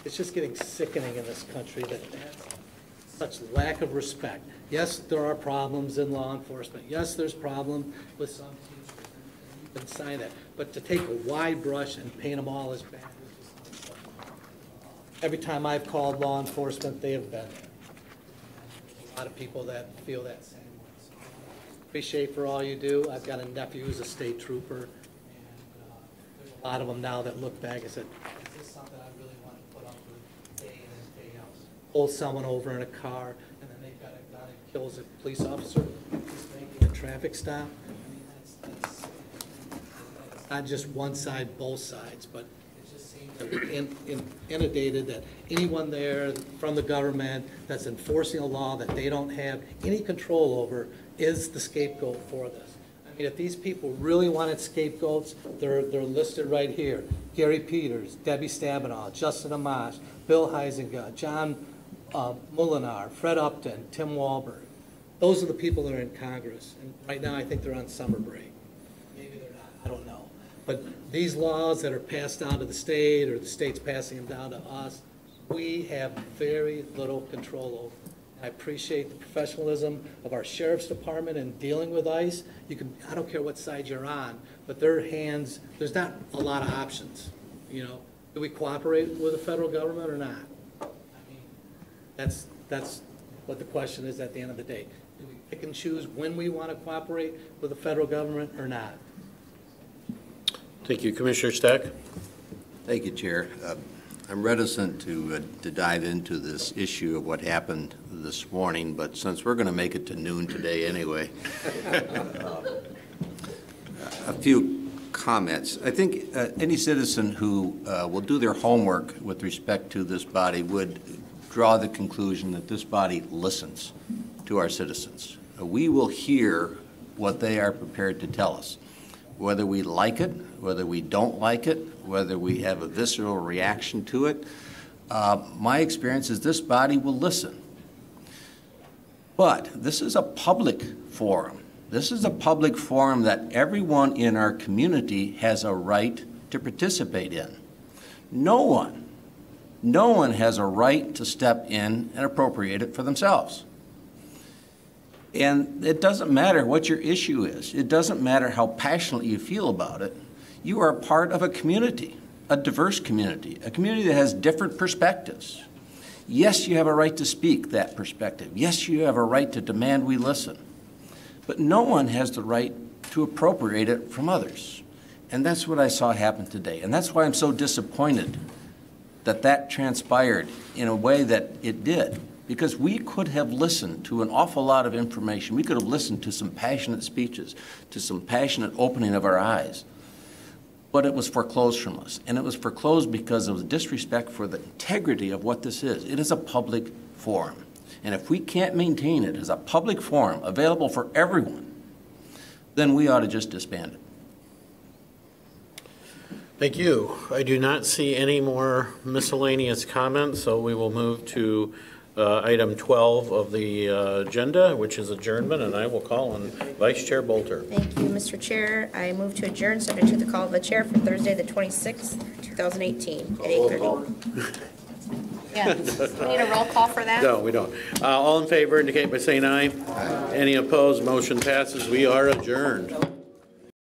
it's just getting sickening in this country that such lack of respect. Yes, there are problems in law enforcement. Yes, there's problems with some teachers. You can sign that. But to take a wide brush and paint them all as bad, every time I've called law enforcement, they have been there. There's a lot of people that feel that same way. So appreciate for all you do. I've got a nephew who's a state trooper, and there's a lot of them now that look back and said, is this something I really want to put up with day in and day out? Pull someone over in a car, and then they've got a guy that kills a police officer who's making a traffic stop. I mean, that's not just one side, both sides, but it just seems that we're inundated that anyone there from the government that's enforcing a law that they don't have any control over is the scapegoat for this. I mean, if these people really wanted scapegoats, they're listed right here. Gary Peters, Debbie Stabenow, Justin Amash, Bill Huizenga, John Mulinar, Fred Upton, Tim Walberg. Those are the people that are in Congress. And right now, I think they're on summer break. Maybe they're not, I don't know. But these laws that are passed down to the state or the state's passing them down to us, we have very little control over. I appreciate the professionalism of our sheriff's department in dealing with ICE. I don't care what side you're on, but their hands, there's not a lot of options. Do we cooperate with the federal government or not? I mean, that's what the question is at the end of the day. Do we pick and choose when we want to cooperate with the federal government or not? Thank you. Commissioner Stack? Thank you, Chair. I'm reticent to dive into this issue of what happened this morning, but since we're going to make it to noon today anyway, a few comments. I think any citizen who will do their homework with respect to this body would draw the conclusion that this body listens to our citizens. We will hear what they are prepared to tell us, whether we like it, whether we don't like it, whether we have a visceral reaction to it. My experience is this body will listen. But this is a public forum. This is a public forum that everyone in our community has a right to participate in. No one has a right to step in and appropriate it for themselves. And it doesn't matter what your issue is. It doesn't matter how passionately you feel about it. You are part of a community, a diverse community, a community that has different perspectives. Yes, you have a right to speak that perspective. Yes, you have a right to demand we listen. But no one has the right to appropriate it from others. And that's what I saw happen today. And that's why I'm so disappointed that that transpired in a way that it did. Because we could have listened to an awful lot of information. We could have listened to some passionate speeches, to some passionate opening of our eyes. But it was foreclosed from us. And it was foreclosed because of the disrespect for the integrity of what this is. It is a public forum. And if we can't maintain it as a public forum available for everyone, then we ought to just disband it. Thank you. I do not see any more miscellaneous comments, so we will move to item 12 of the agenda, which is adjournment, and I will call on Vice Chair Bolter. Thank you, Mr. Chair. I move to adjourn, subject to the call of the chair for Thursday, the 26th, 2018, at 8:30. Yeah, we need a roll call for that? No, we don't. All in favor indicate by saying aye. Aye. Any opposed? Motion passes. We are adjourned.